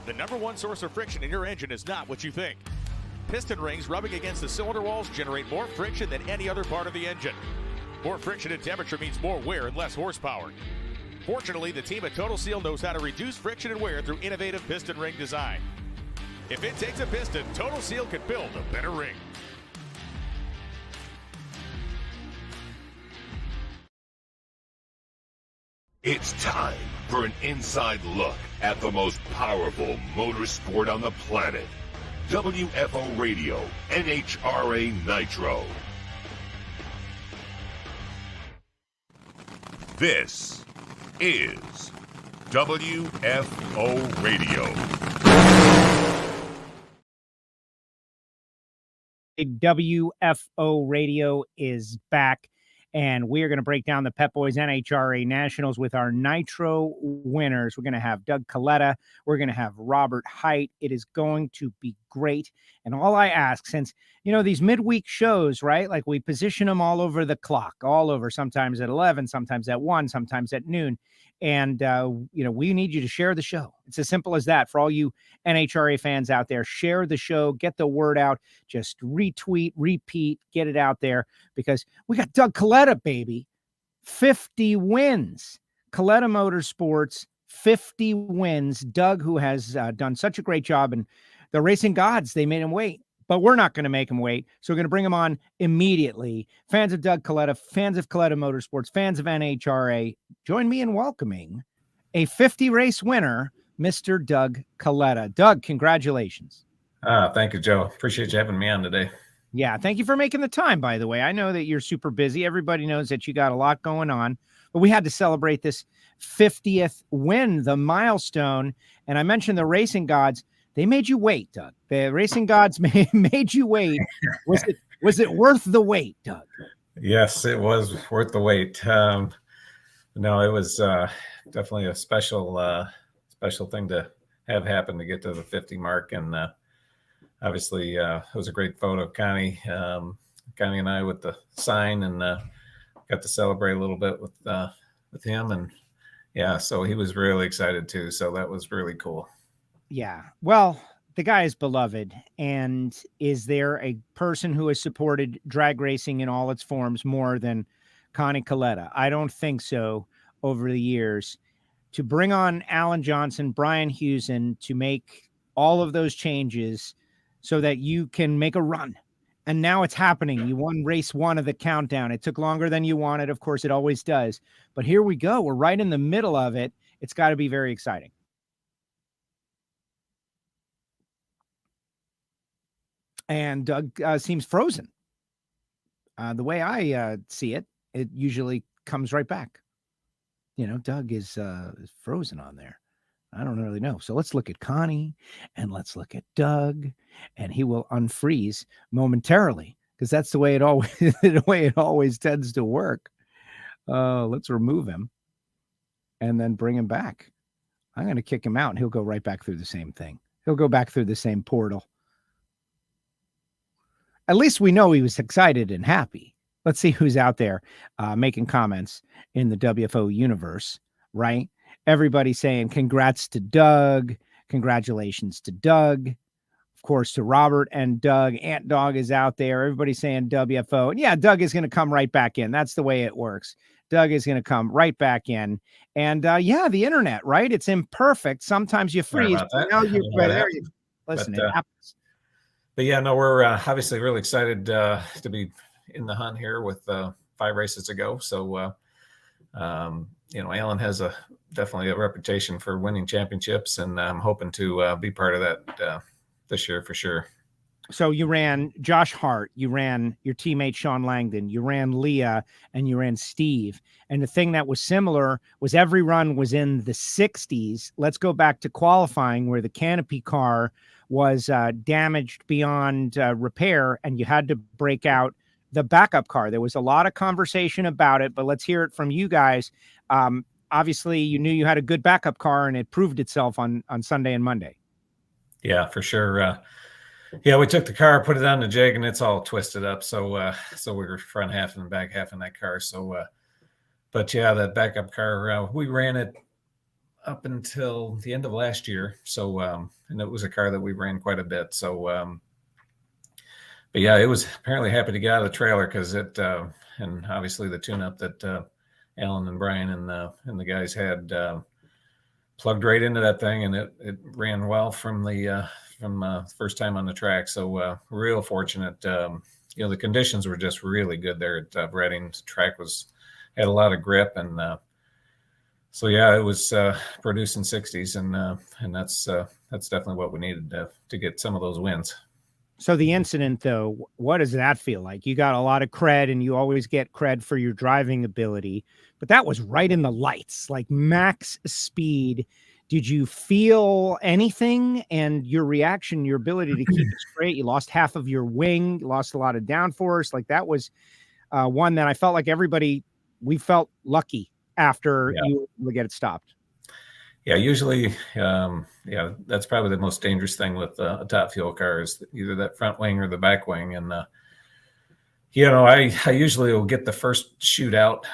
The number one source of friction in your engine is not what you think. Piston rings rubbing against the cylinder walls generate more friction than any other part of the engine. More friction and temperature means more wear and less horsepower. Fortunately, the team at Total Seal knows how to reduce friction and wear through innovative piston ring design. If it takes a piston, Total Seal can build a better ring. It's time for an inside look at the most powerful motorsport on the planet. WFO Radio NHRA Nitro. This is WFO Radio. WFO Radio is back, and we're going to break down the Pep Boys NHRA Nationals with our Nitro winners. We're going to have Doug Kalitta. We're going to have Robert Hight. It is going to be great. And all I ask, since, you know, these midweek shows, right? Like we position them all over the clock, all over, sometimes at 11, sometimes at 1, sometimes at noon. And, you know, we need you to share the show. It's as simple as that. For all you NHRA fans out there, share the show, get the word out, just retweet, repeat, get it out there, because we got Doug Kalitta, baby. 50 wins. Kalitta Motorsports, 50 wins. Doug, who has done such a great job, and the racing gods, they made him wait. But we're not going to make him wait. So we're going to bring him on immediately. Fans of Doug Kalitta, fans of Kalitta Motorsports, fans of NHRA, join me in welcoming a 50-race winner, Mr. Doug Kalitta. Doug, congratulations. Thank you, Joe. Appreciate you having me on today. Yeah, thank you for making the time, by the way. I know that you're super busy. Everybody knows that you got a lot going on. But we had to celebrate this 50th win, the milestone. And I mentioned the racing gods. They made you wait, Doug. The racing gods made you wait. Was it worth the wait, Doug? Yes, it was worth the wait. No, it was definitely a special thing to have happen to get to the 50 mark. And obviously, it was a great photo of Connie and I with the sign, and got to celebrate a little bit with him. And yeah, so he was really excited too. So that was really cool. Yeah. Well, the guy is beloved. And is there a person who has supported drag racing in all its forms more than Connie Kalitta? I don't think so over the years. To bring on Alan Johnson, Brian Hewson, to make all of those changes so that you can make a run. And now it's happening. You won race 1 of the countdown. It took longer than you wanted. Of course, it always does. But here we go. We're right in the middle of it. It's got to be very exciting. And Doug seems frozen. The way I see it, it usually comes right back. You know, Doug is frozen on there. I don't really know. So let's look at Connie and let's look at Doug, and he will unfreeze momentarily, because that's the way it always tends to work. Let's remove him and then bring him back. I'm going to kick him out, and he'll go right back through the same thing. He'll go back through the same portal. At least we know he was excited and happy. Let's see who's out there making comments in the WFO universe, right? Everybody saying congrats to Doug. Congratulations to Doug. Of course, to Robert and Doug. Ant Dog is out there. Everybody's saying WFO. And yeah, Doug is going to come right back in. That's the way it works. Doug is going to come right back in. And yeah, the internet, right? It's imperfect. Sometimes you freeze. But now you're there. Listen, it happens. But yeah, no, we're obviously really excited to be in the hunt here with 5 races to go. So, you know, Alan has definitely a reputation for winning championships, and I'm hoping to be part of that this year for sure. So you ran Josh Hart, you ran your teammate Sean Langdon, you ran Leah, and you ran Steve. And the thing that was similar was every run was in the 60s. Let's go back to qualifying, where the canopy car was damaged beyond repair, and you had to break out the backup car. There was a lot of conversation about it, but let's hear it from you guys. Obviously, you knew you had a good backup car, and it proved itself on Sunday and Monday. Yeah, for sure. Yeah, we took the car, put it on the jig, and it's all twisted up. So we were front half and back half in that car. So, but yeah, that backup car, we ran it up until the end of last year. So, and it was a car that we ran quite a bit. So, but yeah, it was apparently happy to get out of the trailer because it, and obviously the tune-up that Alan and Brian and the guys had plugged right into that thing, and it ran well from the first time on the track. So real fortunate. The conditions were just really good there at Reading. The track had a lot of grip, and so yeah, it was producing 60s, and that's definitely what we needed to get some of those wins. So the incident, though, what does that feel like? You got a lot of cred, and you always get cred for your driving ability, but that was right in the lights, like max speed. Did you feel anything? And your reaction, your ability to keep it straight? You lost half of your wing, you lost a lot of downforce. Like that was one that I felt like we felt lucky after you were able to get it stopped. Yeah, usually, that's probably the most dangerous thing with a top fuel car is either that front wing or the back wing. And, I usually will get the first shoot out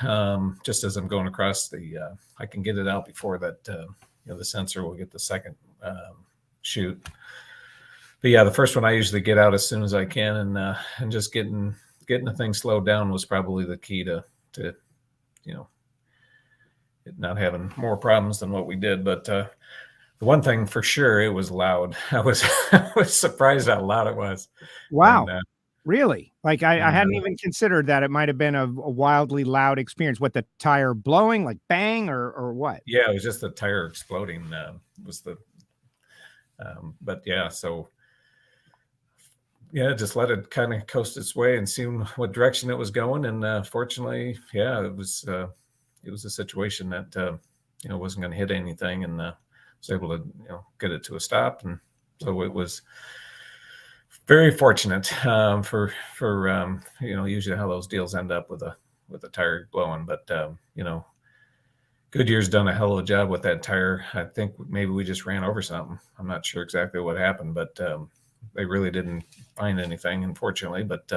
just as I'm going across I can get it out before that, the sensor will get the second shoot. But yeah, the first one I usually get out as soon as I can, and just getting the thing slowed down was probably the key to it not having more problems than what we did. But the one thing for sure, it was loud. I was surprised how loud it was. Wow. And, really? Like I hadn't even considered that it might have been a wildly loud experience. What, the tire blowing, like bang or what? Yeah, it was just the tire exploding. But yeah, so yeah, just let it kind of coast its way and see what direction it was going. And fortunately, yeah, it was a situation that wasn't going to hit anything, and was able to get it to a stop. And so it was very fortunate for usually how those deals end up with a tire blowing. But Goodyear's done a hell of a job with that tire. I think maybe we just ran over something. I'm not sure exactly what happened, but they really didn't find anything, unfortunately. But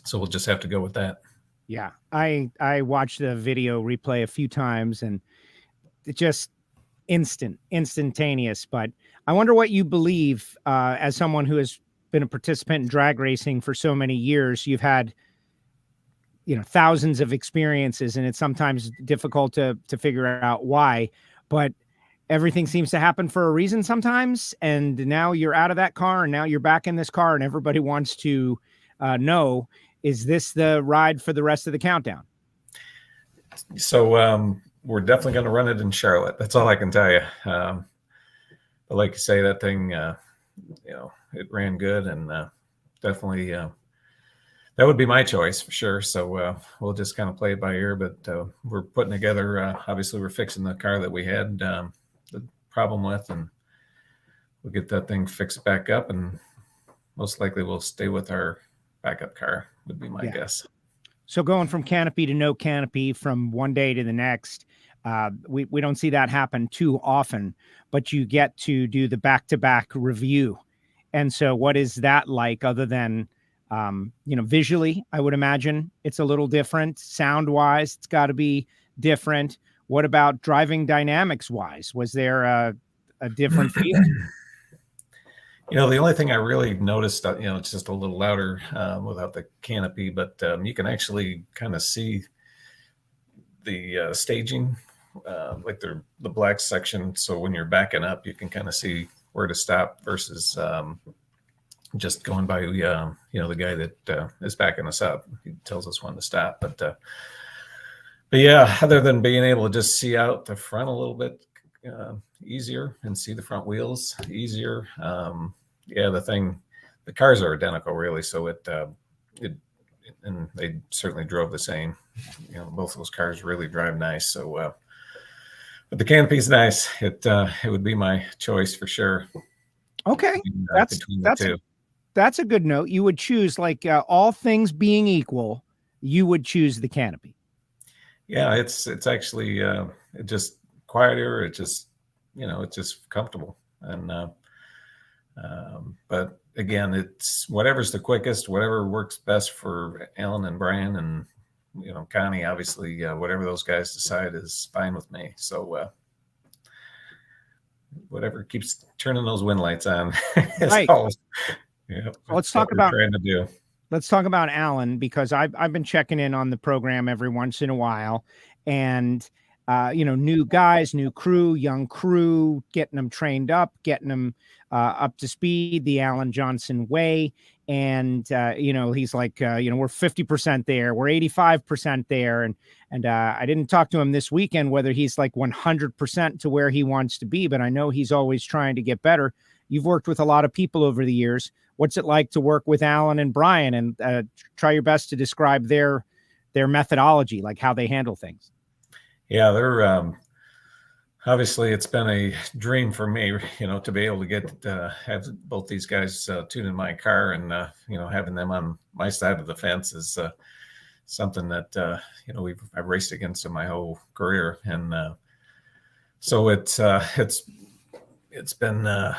so we'll just have to go with that. Yeah, I watched the video replay a few times, and it just instantaneous. But I wonder what you believe as someone who has been a participant in drag racing for so many years. You've had thousands of experiences, and it's sometimes difficult to figure out why. But everything seems to happen for a reason sometimes. And now you're out of that car, and now you're back in this car, and everybody wants to know. Is this the ride for the rest of the countdown? So we're definitely going to run it in Charlotte. That's all I can tell you. But like you say, that thing, it ran good, and definitely that would be my choice for sure. So we'll just kind of play it by ear. But we're putting together. Obviously, we're fixing the car that we had the problem with, and we'll get that thing fixed back up, and most likely we'll stay with our backup car would be my guess. So going from canopy to no canopy from one day to the next, we don't see that happen too often, but you get to do the back-to-back review. And so what is that like, other than, visually? I would imagine it's a little different. Sound-wise, it's got to be different. What about driving dynamics-wise? Was there a different feel? The only thing I really noticed, it's just a little louder without the canopy, but you can actually kind of see the staging, like the black section. So when you're backing up, you can kind of see where to stop versus just going by, the guy that is backing us up. He tells us when to stop. But yeah, other than being able to just see out the front a little bit easier and see the front wheels easier. The cars are identical really. So and they certainly drove the same, both those cars really drive nice. So, but the canopy's nice. It would be my choice for sure. Okay. That's a good note. You would choose, like, all things being equal, you would choose the canopy. Yeah. It's actually, it just quieter. It just, it's just comfortable. And, but again, it's whatever's the quickest, whatever works best for Alan and Brian and, Connie, obviously, whatever those guys decide is fine with me. So, whatever keeps turning those wind lights on. Right. Yeah. Let's talk about trying to do. Let's talk about Alan, because I've been checking in on the program every once in a while, and new guys, new crew, young crew, getting them trained up, getting them up to speed the Alan Johnson way. And he's like, we're 50% there, we're 85% there, and I didn't talk to him this weekend whether he's like 100% to where he wants to be, but I know he's always trying to get better. You've worked with a lot of people over the years. What's it like to work with Alan and Brian, and try your best to describe their methodology, like how they handle things? Yeah, they're obviously it's been a dream for me, to be able to get have both these guys tuned in my car, and having them on my side of the fence is something that I've raced against in my whole career, and so it's been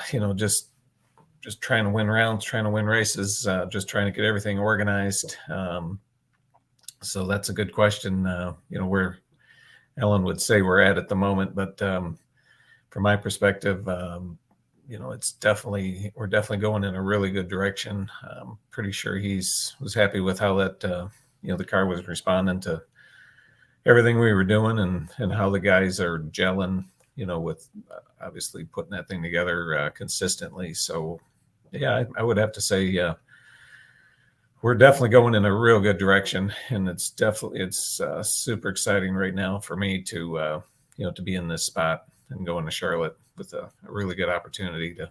just trying to win rounds, trying to win races, just trying to get everything organized. So that's a good question. Where Ellen would say we're at the moment, but from my perspective, we're definitely going in a really good direction. I'm pretty sure was happy with how that the car was responding to everything we were doing, and how the guys are gelling, with obviously putting that thing together consistently. So yeah, I would have to say we're definitely going in a real good direction, and it's super exciting right now for me to to be in this spot and going to Charlotte with a really good opportunity to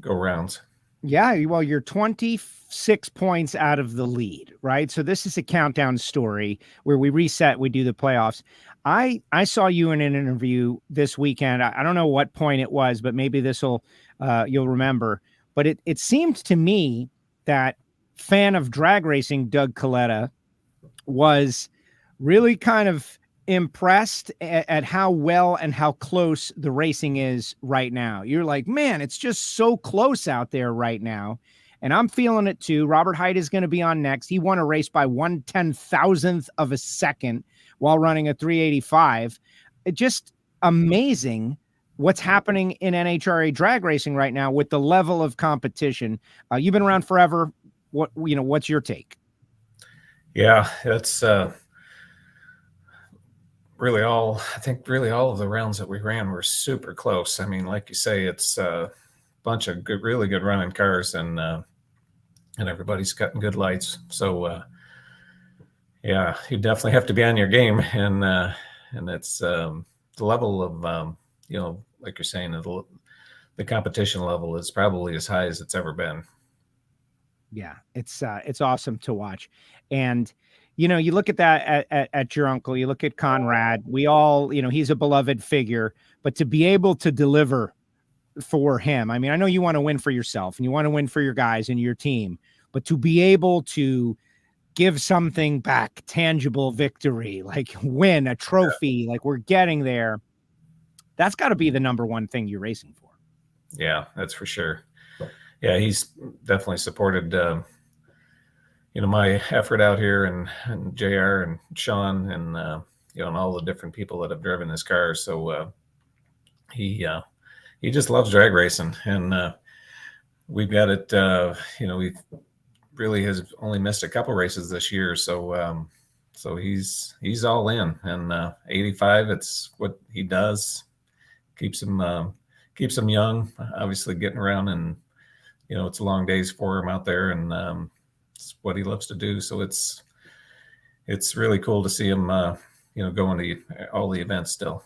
go rounds. Yeah, well, you're 26 points out of the lead, right? So this is a countdown story where we reset, we do the playoffs. I saw you in an interview this weekend. I don't know what point it was, but maybe you'll remember. But it seemed to me that fan of drag racing Doug Kalitta was really kind of impressed at how well and how close the racing is right now. You're like, man, it's just so close out there right now. And I'm feeling it too. Robert Hight is going to be on next. He won a race by 1/10,000th of a second while running a 385. It's just amazing what's happening in NHRA drag racing right now with the level of competition. You've been around forever. What's your take? Yeah, that's really all of the rounds that we ran were super close. I mean, like you say, it's a bunch of really good running cars, and everybody's cutting good lights. So yeah, you definitely have to be on your game, and it's the level of like you're saying, the competition level is probably as high as it's ever been. Yeah, it's awesome to watch. And you look at that at your uncle, you look at Conrad, we all, he's a beloved figure, but to be able to deliver for him, I mean, I know you want to win for yourself and you want to win for your guys and your team, but to be able to give something back, tangible victory, like win a trophy, like we're getting there, that's got to be the number one thing you're racing for. Yeah, that's for sure. Yeah, he's definitely supported my effort out here, and JR and Sean, and and all the different people that have driven his car. So he just loves drag racing, and we've got it. We've really has only missed a couple races this year, so he's all in. And 85, it's what he does, keeps him young. Obviously, getting around, and it's long days for him out there, and it's what he loves to do. So it's really cool to see him, going to all the events still.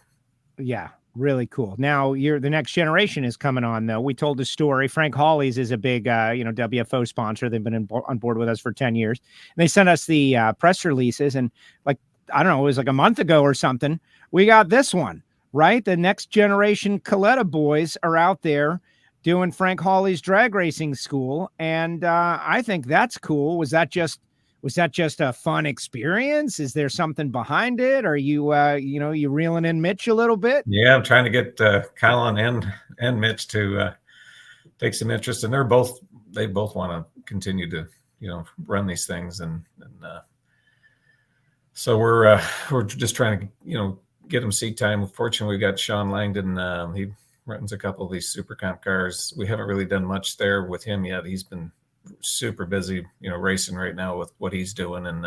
Yeah, really cool. Now the next generation is coming on, though. We told the story. Frank Hawley's is a big, WFO sponsor. They've been on board with us for 10 years. And they sent us the press releases, and I don't know, it was like a month ago or something. We got this one, right? The next generation Kalitta boys are out there doing Frank Hawley's drag racing school. And I think that's cool. Was that just a fun experience? Is there something behind it? Are you, you reeling in Mitch a little bit? Yeah, I'm trying to get Colin and Mitch to take some interest, and they both want to continue to, run these things. And so we're just trying to, get him seat time. Fortunately, we got Sean Langdon. He runs a couple of these Super Comp cars. We haven't really done much there with him yet. He's been super busy, racing right now with what he's doing. And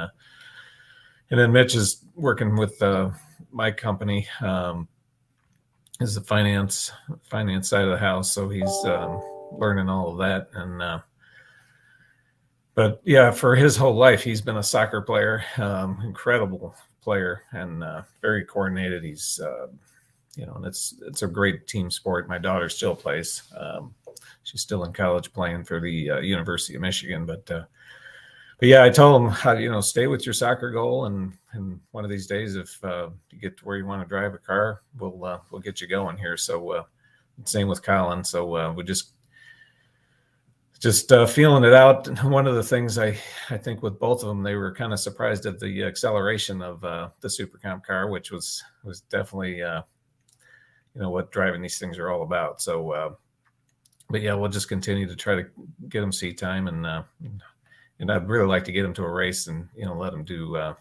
then Mitch is working with my company, is the finance side of the house. So he's learning all of that. And but yeah, for his whole life, he's been a soccer player, incredible player, and very coordinated. He's and it's a great team sport. My daughter still plays. She's still in college playing for the University of Michigan. But yeah, I told him, stay with your soccer goal, and one of these days, if you get to where you want to drive a car, we'll get you going here. So same with Colin. So we just feeling it out. And one of the things I think with both of them, they were kind of surprised at the acceleration of the Super Comp car, which was definitely what driving these things are all about. So but yeah, we'll just continue to try to get him seat time, and I'd really like to get him to a race and let him do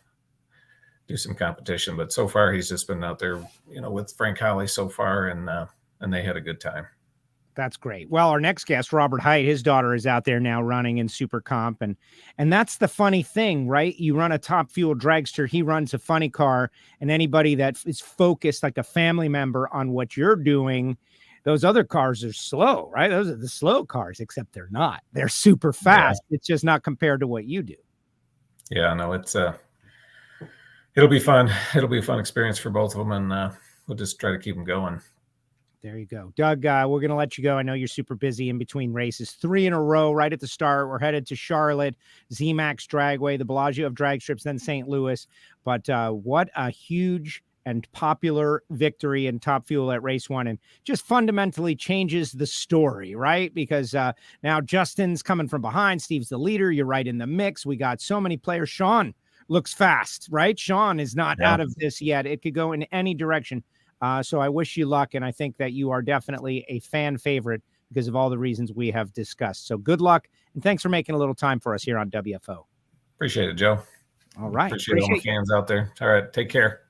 some competition. But so far, he's just been out there with Frank Holly so far, and they had a good time. That's great. Well, our next guest, Robert Hight, his daughter is out there now running in Super Comp. And that's the funny thing, right? You run a Top Fuel dragster. He runs a funny car, and anybody that is focused like a family member on what you're doing, those other cars are slow, right? Those are the slow cars, except they're not. They're super fast. Yeah. It's just not compared to what you do. Yeah, no, it'll be fun. It'll be a fun experience for both of them, and we'll just try to keep them going. There you go. Doug, we're going to let you go. I know you're super busy in between races. 3 in a row right at the start. We're headed to Charlotte, zMAX Dragway, the Bellagio of drag strips, then St. Louis. But what a huge and popular victory in Top Fuel at race 1, and just fundamentally changes the story, right? Because now Justin's coming from behind. Steve's the leader. You're right in the mix. We got so many players. Sean looks fast, right? Sean is not out of this yet. It could go in any direction. So I wish you luck, and I think that you are definitely a fan favorite because of all the reasons we have discussed. So good luck, and thanks for making a little time for us here on WFO. Appreciate it, Joe. All right. Appreciate all the fans out there. All right, take care.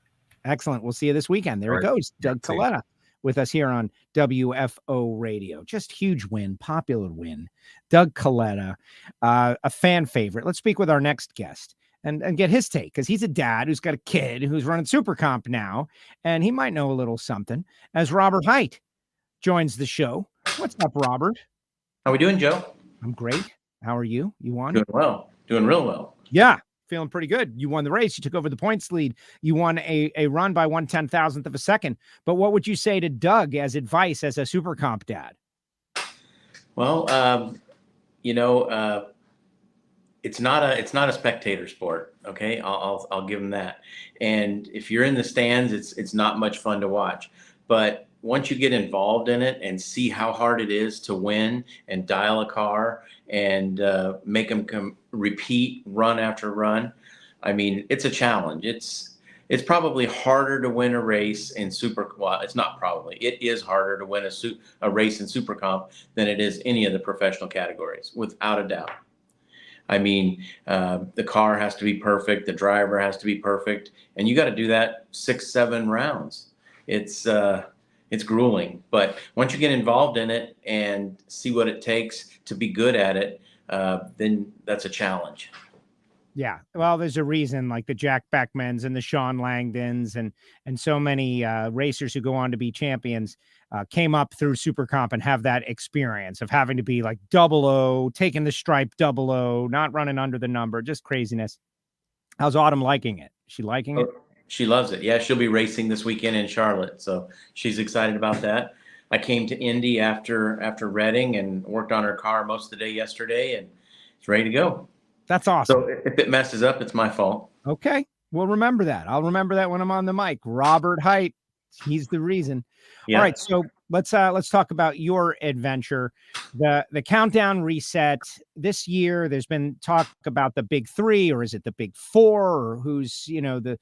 Excellent. We'll see you this weekend. There it goes. Doug Kalitta with us here on WFO Radio. Just huge win, popular win. Doug Kalitta, a fan favorite. Let's speak with our next guest and get his take, because he's a dad who's got a kid who's running Super Comp now, and he might know a little something as Robert Hight joins the show. What's up, Robert? How we doing, Joe? I'm great. How are you? You won? Doing well. Doing real well. Yeah. Feeling pretty good. You won the race. You took over the points lead. You won a run by 1/10,000th of a second. But what would you say to Doug as advice as a Super Comp dad? Well, it's not a spectator sport. Okay, I'll give him that. And if you're in the stands, it's not much fun to watch. But once you get involved in it and see how hard it is to win and dial a car and make them repeat run after run, I mean, it's a challenge. It's probably harder to win a race in it's not probably. It is harder to win a race in Super Comp than it is any of the professional categories, without a doubt. I mean, the car has to be perfect. The driver has to be perfect. And you got to do that 6-7 rounds. It's grueling. But once you get involved in it and see what it takes to be good at it, then that's a challenge. Yeah. Well, there's a reason, like the Jack Beckmans and the Sean Langdons and so many racers who go on to be champions came up through Super Comp and have that experience of having to be like 00, taking the stripe 00, not running under the number, just craziness. How's Autumn liking it? Is she liking it? She loves it. Yeah, she'll be racing this weekend in Charlotte, so she's excited about that. I came to Indy after Reading and worked on her car most of the day yesterday, and it's ready to go. That's awesome. So if it messes up, it's my fault. Okay. We'll remember that. I'll remember that when I'm on the mic. Robert Hight. He's the reason. Yeah. All right. So let's talk about your adventure. The countdown reset this year. There's been talk about the big 3, or is it the big 4, or who's the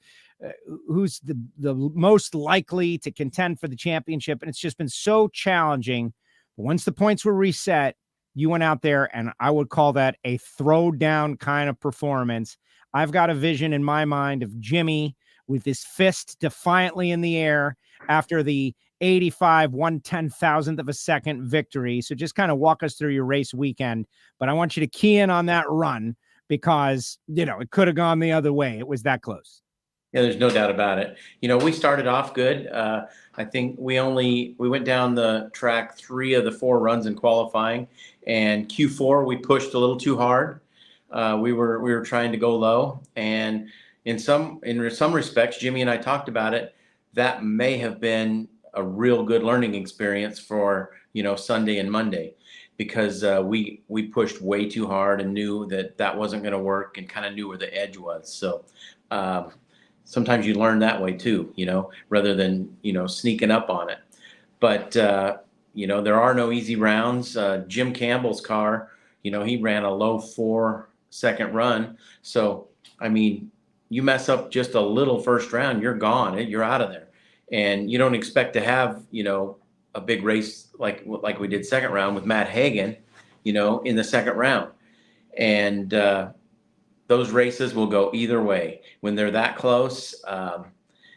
most likely to contend for the championship. And it's just been so challenging. Once the points were reset, you went out there, and I would call that a throwdown kind of performance. I've got a vision in my mind of Jimmy with his fist defiantly in the air after the 85 1/10,000th of a second victory. So just kind of walk us through your race weekend, but I want you to key in on that run because, it could have gone the other way. It was that close. Yeah, there's no doubt about it. We started off good. I think we went down the track 3 of the 4 runs in qualifying, and Q4 we pushed a little too hard. We were trying to go low, and in some respects, Jimmy and I talked about it. That may have been a real good learning experience for Sunday and Monday, because we pushed way too hard and knew that wasn't going to work, and kind of knew where the edge was. So sometimes you learn that way too, rather than sneaking up on it. But there are no easy rounds. Jim Campbell's car, he ran a low 4-second run. So I mean, you mess up just a little first round, you're gone. You're out of there. And you don't expect to have, a big race like we did second round with Matt Hagan, in the second round. And those races will go either way. When they're that close,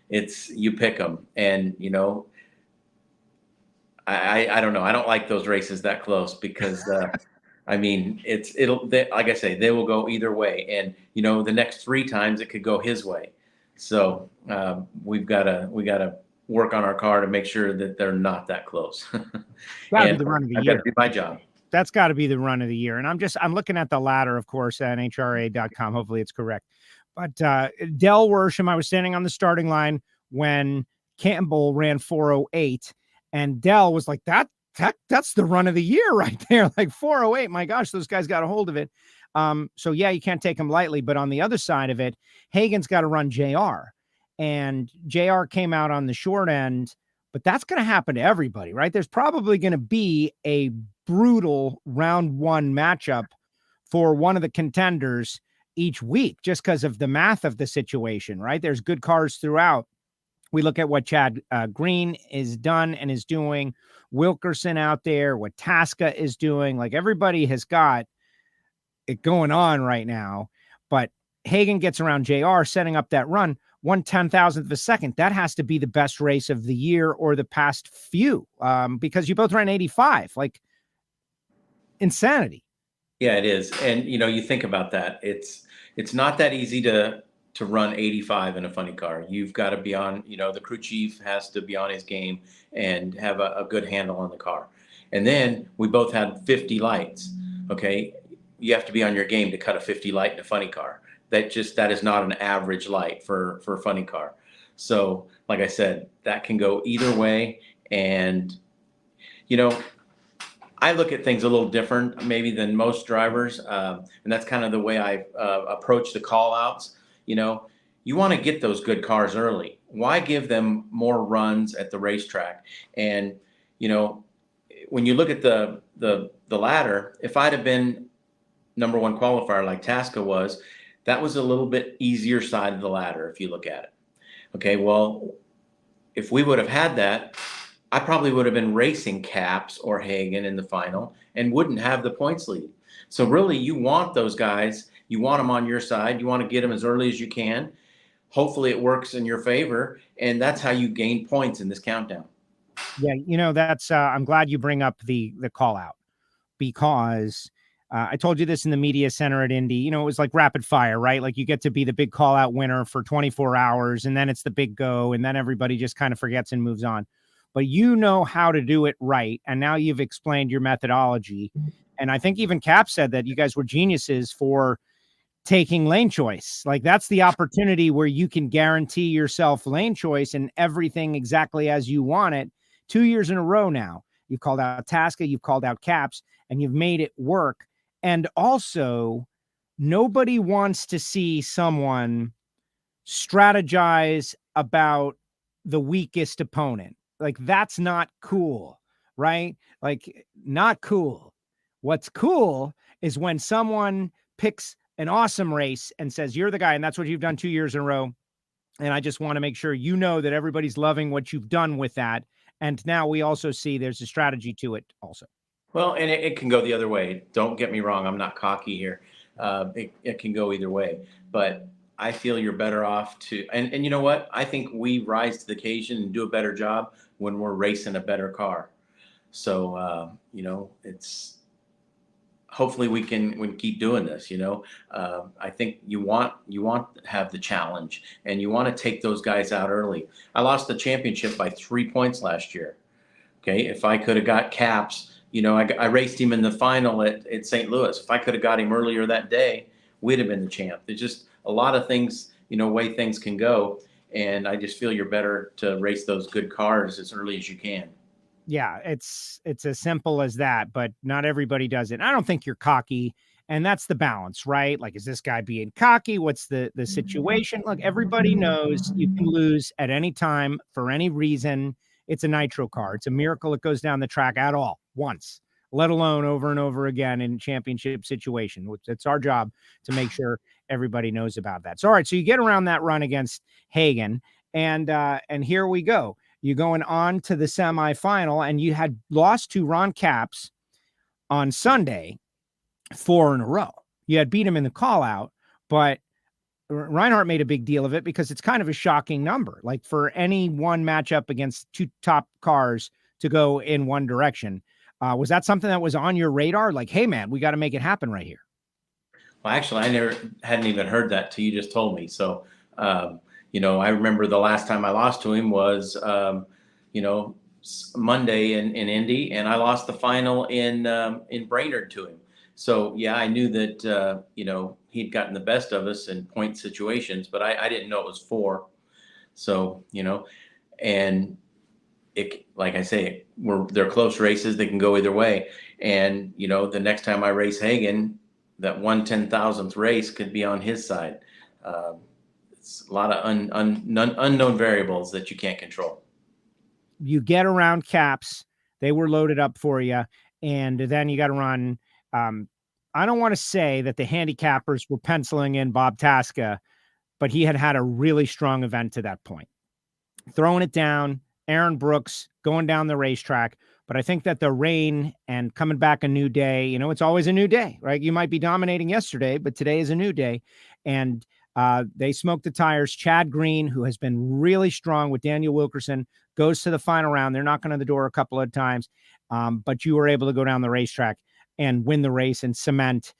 it's you pick them. And, I don't know. I don't like those races that close because, I mean, like I say, they will go either way. And, the next 3 times it could go his way. So we got to work on our car to make sure that they're not that close. Gotta be the run of the year. Got to do my job. That's got to be the run of the year. And I'm looking at the ladder, of course, at NHRA.com. Hopefully it's correct. But Del Worsham, I was standing on the starting line when Campbell ran 4:08, and Del was like, that's the run of the year right there. Like 4:08. My gosh, those guys got a hold of it. So yeah, you can't take them lightly. But on the other side of it, Hagan's got to run JR. And JR came out on the short end, but that's going to happen to everybody, right? There's probably going to be a brutal round 1 matchup for one of the contenders each week, just because of the math of the situation, right? There's good cars throughout. We look at what Chad Green is done and is doing, Wilkerson out there, what Tasca is doing. Like everybody has got it going on right now, but Hagan gets around JR setting up that run. 1/10,000th of a second. That has to be the best race of the year or the past few, because you both ran 85, like insanity. Yeah, it is. And, you think about that. It's not that easy to run 85 in a funny car. You've got to be on, the crew chief has to be on his game and have a good handle on the car. And then we both had 50 lights. Okay. You have to be on your game to cut a 50 light in a funny car. That is not an average light for a funny car. So like I said, that can go either way. And, I look at things a little different maybe than most drivers. And that's kind of the way I approach the call outs. You want to get those good cars early. Why give them more runs at the racetrack? And, when you look at the ladder, if I'd have been number 1 qualifier like Tasca was, that was a little bit easier side of the ladder if you look at it. Okay, well, if we would have had that, I probably would have been racing Caps or Hagan in the final and wouldn't have the points lead. So really, you want those guys. You want them on your side. You want to get them as early as you can. Hopefully it works in your favor, and that's how you gain points in this countdown. Yeah, that's I'm glad you bring up the call out, because I told you this in the media center at Indy. It was like rapid fire, right? Like you get to be the big call out winner for 24 hours, and then it's the big go, and then everybody just kind of forgets and moves on. But you know how to do it right, and now you've explained your methodology. And I think even Cap said that you guys were geniuses for taking lane choice. Like that's the opportunity where you can guarantee yourself lane choice and everything exactly as you want it. 2 years in a row now. You've called out Tasca, you've called out Caps, and you've made it work. And also, nobody wants to see someone strategize about the weakest opponent. Like, that's not cool, right? Like, not cool. What's cool is when someone picks an awesome race and says, you're the guy, and that's what you've done 2 years in a row. And I just want to make sure you know that everybody's loving what you've done with that. And now we also see there's a strategy to it also. Well, and it can go the other way. Don't get me wrong. I'm not cocky here. It can go either way. But I feel you're better off to, and you know what? I think we rise to the occasion and do a better job when we're racing a better car. So, it's, hopefully we can keep doing this. I think you want to have the challenge, and you want to take those guys out early. I lost the championship by 3 points last year. Okay. If I could have got Caps, I raced him in the final at St. Louis. If I could have got him earlier that day, we'd have been the champ. There's just a lot of things, way things can go. And I just feel you're better to race those good cars as early as you can. Yeah, it's as simple as that, but not everybody does it. I don't think you're cocky, and that's the balance, right? Like, is this guy being cocky? What's the situation? Look, everybody knows you can lose at any time for any reason. It's a nitro car. It's a miracle it goes down the track at all once, let alone over and over again in championship situation. It's our job to make sure everybody knows about that. So, all right, so you get around that run against Hagan, and here we go. You're going on to the semifinal, and you had lost to Ron Capps on Sunday 4 in a row. You had beat him in the call out, but Reinhart made a big deal of it because it's kind of a shocking number. Like, for any one matchup against two top cars to go in one direction. Was that something that was on your radar? Like, hey man, we got to make it happen right here. Well, actually, I hadn't even heard that till you just told me. So, I remember the last time I lost to him was, Monday in Indy, and I lost the final in Brainerd to him. So yeah, I knew that, he'd gotten the best of us in point situations, but I didn't know it was 4. So, and it, like I say, they're close races. They can go either way. And, the next time I race Hagan, that 1/10,000th race could be on his side. It's a lot of unknown variables that you can't control. You get around Caps. They were loaded up for you. And then you got to run. I don't want to say that the handicappers were penciling in Bob Tasca, but he had a really strong event to that point. Throwing it down, Aaron Brooks going down the racetrack. But I think that the rain and coming back a new day, it's always a new day, right? You might be dominating yesterday, but today is a new day. And they smoked the tires. Chad Green, who has been really strong with Daniel Wilkerson, goes to the final round. They're knocking on the door a couple of times, but you were able to go down the racetrack and win the race and cement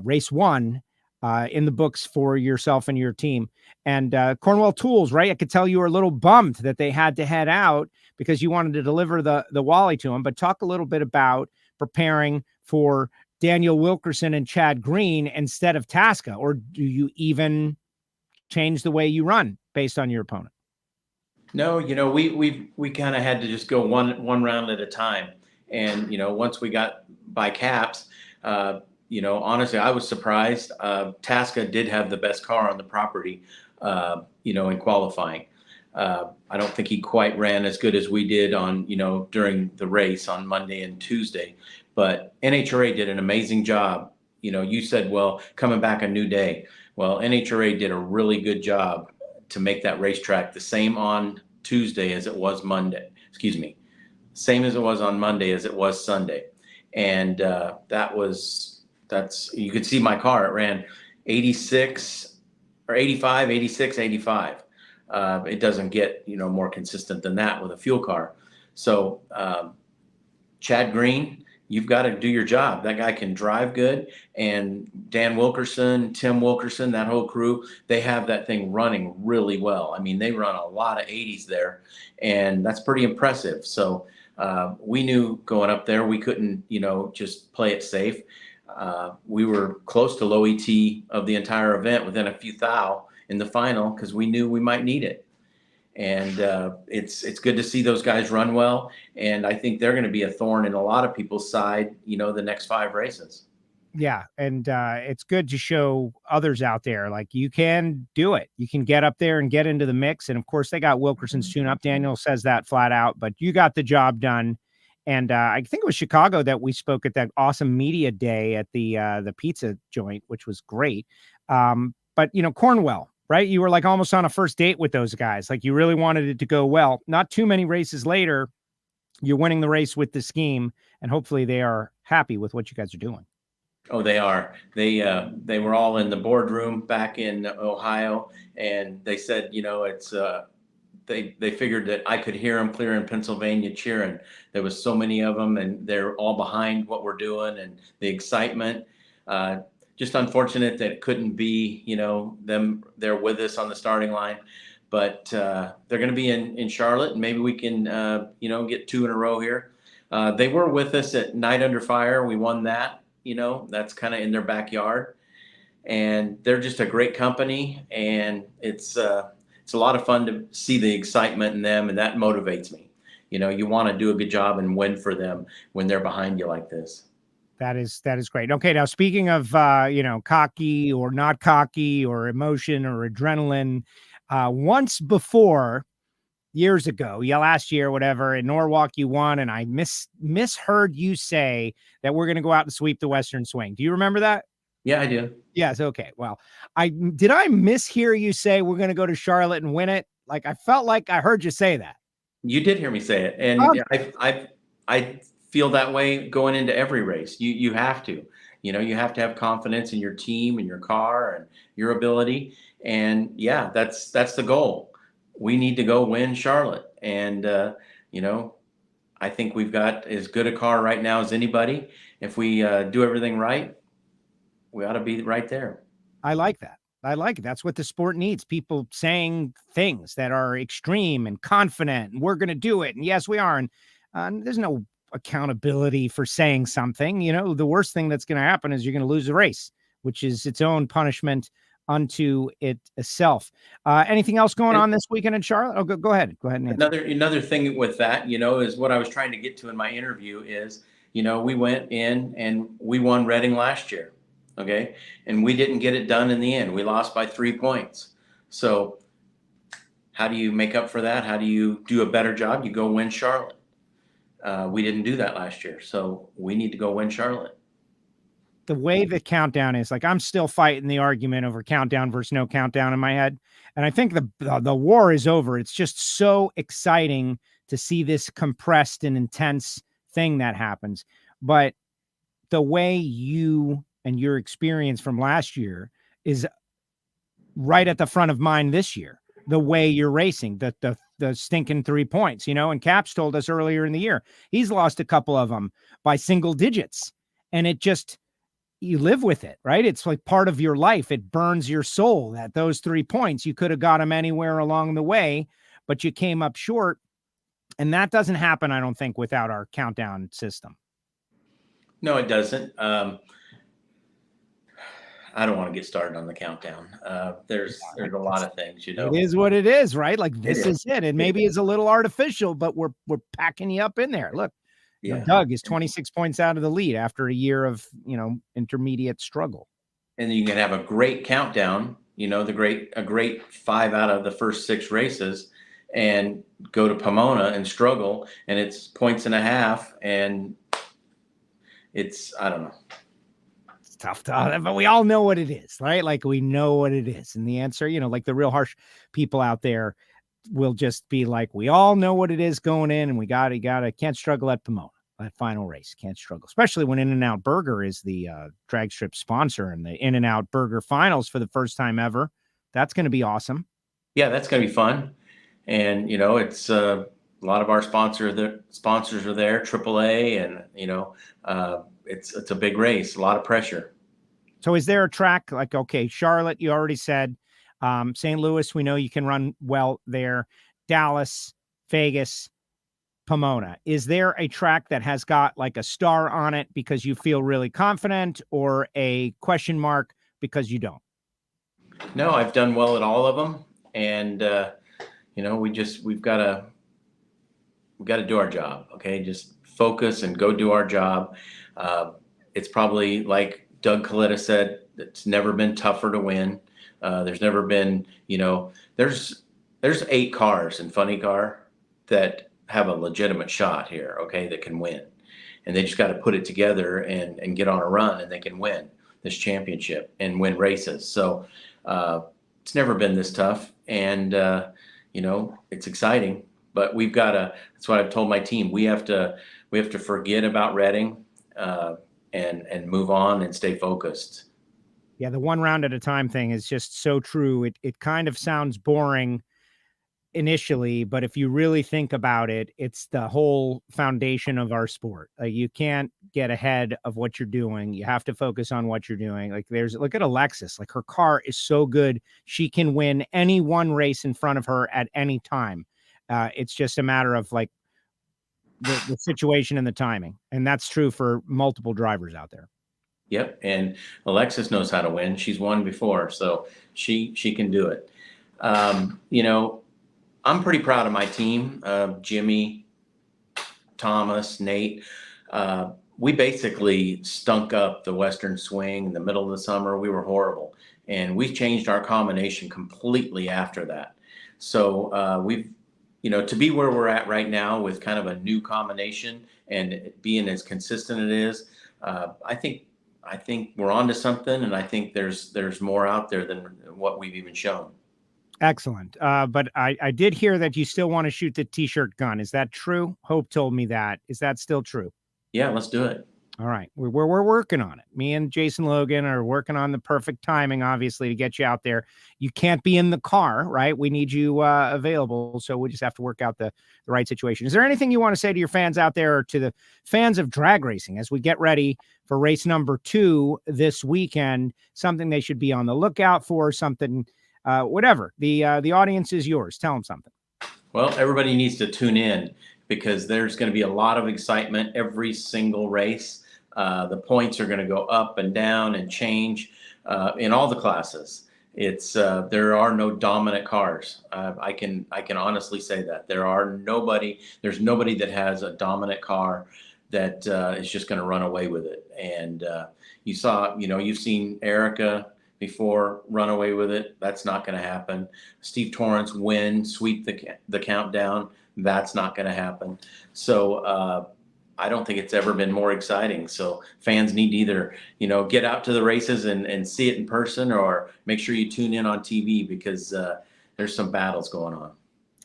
race 1 in the books for yourself and your team. And Cornwell Tools, right? I could tell you were a little bummed that they had to head out because you wanted to deliver the Wally to them. But talk a little bit about preparing for Daniel Wilkerson and Chad Green instead of Tasca, or do you even change the way you run based on your opponent? No, we kind of had to just go one round at a time. And, once we got by Caps, honestly, I was surprised. Tasca did have the best car on the property, in qualifying. I don't think he quite ran as good as we did on, during the race on Monday and Tuesday. But NHRA did an amazing job. You said, well, coming back a new day. Well, NHRA did a really good job to make that racetrack the same on Tuesday as it was Monday. Same as it was on Monday as it was Sunday. And that's you could see my car. It ran 86 or 85, 86, 85. It doesn't get, more consistent than that with a fuel car. So Chad Green, you've got to do your job. That guy can drive good. And Dan Wilkerson, Tim Wilkerson, that whole crew, they have that thing running really well. I mean, they run a lot of 80s there, and that's pretty impressive. So we knew going up there, we couldn't, just play it safe. We were close to low ET of the entire event within a few thou in the final because we knew we might need it. And it's good to see those guys run well. And I think they're going to be a thorn in a lot of people's side, the next 5 races. Yeah. And it's good to show others out there, like, you can do it. You can get up there and get into the mix. And of course, they got Wilkerson's tune up. Daniel says that flat out, but you got the job done. And I think it was Chicago that we spoke at that awesome media day at the pizza joint, which was great. But, Cornwell, right? You were like almost on a first date with those guys. Like, you really wanted it to go well. Not too many races later, you're winning the race with the scheme, and hopefully they are happy with what you guys are doing. Oh, they are. They were all in the boardroom back in Ohio, and they said, it's they figured that I could hear them clear in Pennsylvania cheering. There was so many of them, and they're all behind what we're doing and the excitement. Just unfortunate that it couldn't be, them there with us on the starting line. But they're going to be in Charlotte, and maybe we can, get 2 in a row here. They were with us at Night Under Fire. We won that. That's kind of in their backyard, and they're just a great company, and it's a lot of fun to see the excitement in them, and that motivates me. You want to do a good job and win for them when they're behind you like this. That is great. Okay, now speaking of cocky or not cocky or emotion or adrenaline, once before, years ago, last year, whatever, in Norwalk you won, and I misheard you say that we're going to go out and sweep the Western Swing. Do you remember that? Yeah, I do. Yes. Okay. Well, did I mishear you say we're going to go to Charlotte and win it? Like, I felt like I heard you say that. You did hear me say it, and okay. I feel that way going into every race. You have to, you have to have confidence in your team and your car and your ability, and yeah, that's the goal. We need to go win Charlotte. And, I think we've got as good a car right now as anybody. If we do everything right, we ought to be right there. I like that. That's what the sport needs. People saying things that are extreme and confident, and we're going to do it. And yes, we are. And there's no accountability for saying something. The worst thing that's going to happen is you're going to lose the race, which is its own punishment unto itself. Anything else going on this weekend in Charlotte? Oh, go ahead. Go ahead and answer. Another thing with that, is what I was trying to get to in my interview is, we went in and we won Reading last year. Okay. And we didn't get it done in the end. We lost by 3 points. So how do you make up for that? How do you do a better job? You go win Charlotte. We didn't do that last year. So we need to go win Charlotte. The way the countdown is, like, I'm still fighting the argument over countdown versus no countdown in my head. And I think the war is over. It's just so exciting to see this compressed and intense thing that happens. But the way you and your experience from last year is right at the front of mind this year. The way you're racing, the stinking 3 points, and Caps told us earlier in the year, he's lost a couple of them by single digits. And it just, you live with it, right? It's like part of your life. It burns your soul that those 3 points, you could have got them anywhere along the way, but you came up short. And that doesn't happen, I don't think, without our countdown system. No, it doesn't. I don't want to get started on the countdown. There's a lot of things, It is what it is, right? Like, this is it. And maybe it's a little artificial, but we're packing you up in there. Look, Doug is 26 points out of the lead after a year of, intermediate struggle. And you can have a great countdown, a great 5 out of the first 6 races, and go to Pomona and struggle, and it's 1.5 points, and it's, I don't know. Tough, but we all know what it is, right? Like, we know what it is. And the answer, like the real harsh people out there will just be like, we all know what it is going in, and we can't struggle at Pomona, that final race. Can't struggle, especially when In-N-Out Burger is the drag strip sponsor and the In-N-Out Burger finals for the first time ever. That's going to be awesome. Yeah, that's going to be fun. And, it's a lot of our sponsors are there, AAA, and, it's a big race, a lot of pressure. So is there a track like, okay, Charlotte, you already said, St. Louis, we know you can run well there, Dallas, Vegas, Pomona. Is there a track that has got like a star on it because you feel really confident, or a question mark because you don't? No, I've done well at all of them. And, we've got to do our job. Okay. Just focus and go do our job. It's probably, like Doug Kalitta said, it's never been tougher to win. There's never been, there's 8 cars in Funny Car that have a legitimate shot here, okay, that can win. And they just got to put it together and get on a run, and they can win this championship and win races. So it's never been this tough. And, it's exciting. But we've got to, that's what I've told my team, we have to forget about Reading and move on and stay focused. Yeah, the one round at a time thing is just so true. It kind of sounds boring initially, but if you really think about it, it's the whole foundation of our sport. You can't get ahead of what you're doing. You have to focus on what you're doing. Like look at Alexis, like her car is so good. She can win any one race in front of her at any time. It's just a matter of like the situation and the timing. And that's true for multiple drivers out there. Yep. And Alexis knows how to win. She's won before, so she can do it. I'm pretty proud of my team, Jimmy, Thomas, Nate. We basically stunk up the Western Swing in the middle of the summer. We were horrible. And we changed our combination completely after that. So we've, to be where we're at right now with kind of a new combination and being as consistent it is, I think we're onto something. And I think there's more out there than what we've even shown. Excellent. But I did hear that you still want to shoot the t-shirt gun. Is that true? Hope told me that. Is that still true? Yeah, let's do it. All right. We're working on it. Me and Jason Logan are working on the perfect timing, obviously, to get you out there. You can't be in the car, right? We need you available. So we just have to work out the right situation. Is there anything you want to say to your fans out there or to the fans of drag racing as we get ready for race number 2 this weekend? Something they should be on the lookout for, something, whatever. The audience is yours. Tell them something. Well, everybody needs to tune in because there's going to be a lot of excitement every single race. The points are going to go up and down and change in all the classes. There are no dominant cars. I can honestly say that there's nobody that has a dominant car that is just going to run away with it. And you've seen Erica before run away with it. That's not going to happen. Steve Torrence sweep the countdown. That's not going to happen. So I don't think it's ever been more exciting. So fans need to either, get out to the races and see it in person, or make sure you tune in on TV because there's some battles going on.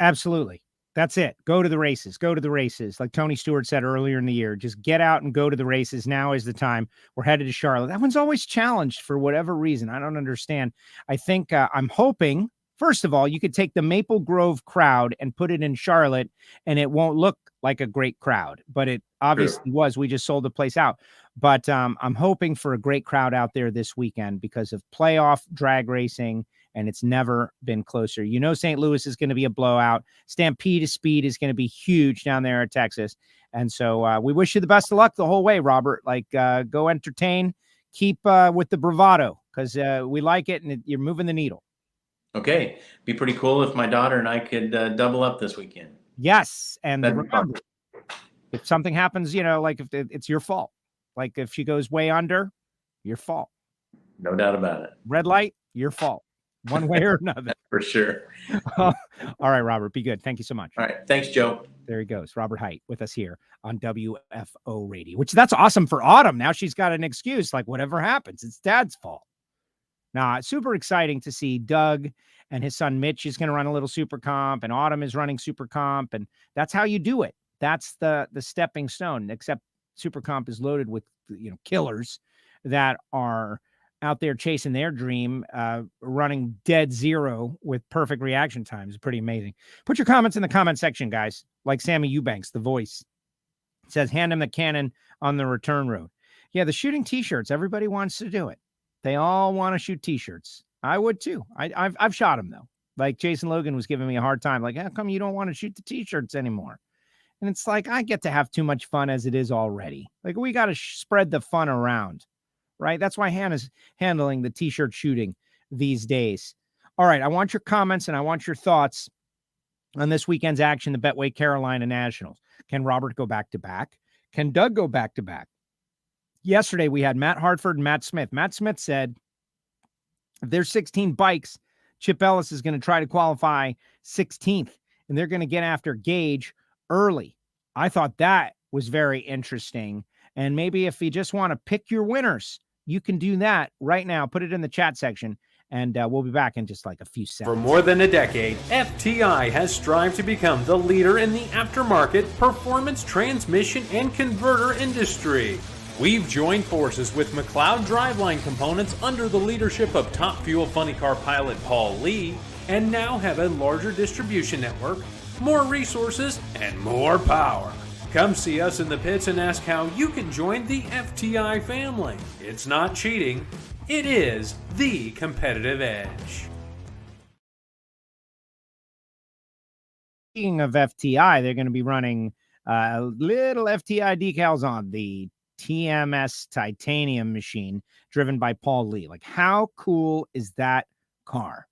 Absolutely. That's it. Go to the races. Go to the races. Like Tony Stewart said earlier in the year, just get out and go to the races. Now is the time. We're headed to Charlotte. That one's always challenged for whatever reason. I don't understand. I think I'm hoping, first of all, you could take the Maple Grove crowd and put it in Charlotte and it won't look like a great crowd, but it obviously was. We just sold the place out. But I'm hoping for a great crowd out there this weekend because of playoff drag racing, and it's never been closer. St. Louis is going to be a blowout. Stampede to Speed is going to be huge down there at Texas. And so we wish you the best of luck the whole way, Robert. Go entertain, keep with the bravado because we like it and you're moving the needle. Okay. Be pretty cool if my daughter and I could double up this weekend. Yes. And remember, if something happens, if it's your fault, like if she goes way under, your fault. No doubt about it. Red light, your fault. One way or another. For sure. All right, Robert, be good. Thank you so much. All right. Thanks, Joe. There he goes. Robert Hight with us here on WFO Radio, that's awesome for Autumn. Now she's got an excuse, like whatever happens, it's Dad's fault. Now, it's super exciting to see Doug and his son Mitch is going to run a little super comp, and Autumn is running super comp, and that's how you do it. That's the stepping stone, except super comp is loaded with, killers that are out there chasing their dream, running dead zero with perfect reaction times. It's pretty amazing. Put your comments in the comment section, guys. Like Sammy Eubanks, the voice. It says, hand him the cannon on the return road. Yeah, the shooting t-shirts, everybody wants to do it. They all want to shoot t-shirts. I would too. I've shot them though. Like Jason Logan was giving me a hard time. Like, how come you don't want to shoot the t-shirts anymore? And it's like, I get to have too much fun as it is already. Like, we got to spread the fun around, right? That's why Hannah's handling the t-shirt shooting these days. All right. I want your comments and I want your thoughts on this weekend's action, the Betway Carolina Nationals. Can Robert go back to back? Can Doug go back to back? Yesterday, we had Matt Hartford and Matt Smith. Matt Smith said, if there's 16 bikes, Chip Ellis is going to try to qualify 16th, and they're going to get after Gage early. I thought that was very interesting. And maybe if you just want to pick your winners, you can do that right now. Put it in the chat section, and we'll be back in just like a few seconds. For more than a decade, FTI has strived to become the leader in the aftermarket performance transmission and converter industry. We've joined forces with McLeod Driveline Components under the leadership of Top Fuel Funny Car pilot Paul Lee, and now have a larger distribution network, more resources, and more power. Come see us in the pits and ask how you can join the FTI family. It's not cheating, it is the competitive edge. Speaking of FTI, they're going to be running little FTI decals on the TMS titanium machine driven by Paul Lee. Like, how cool is that car?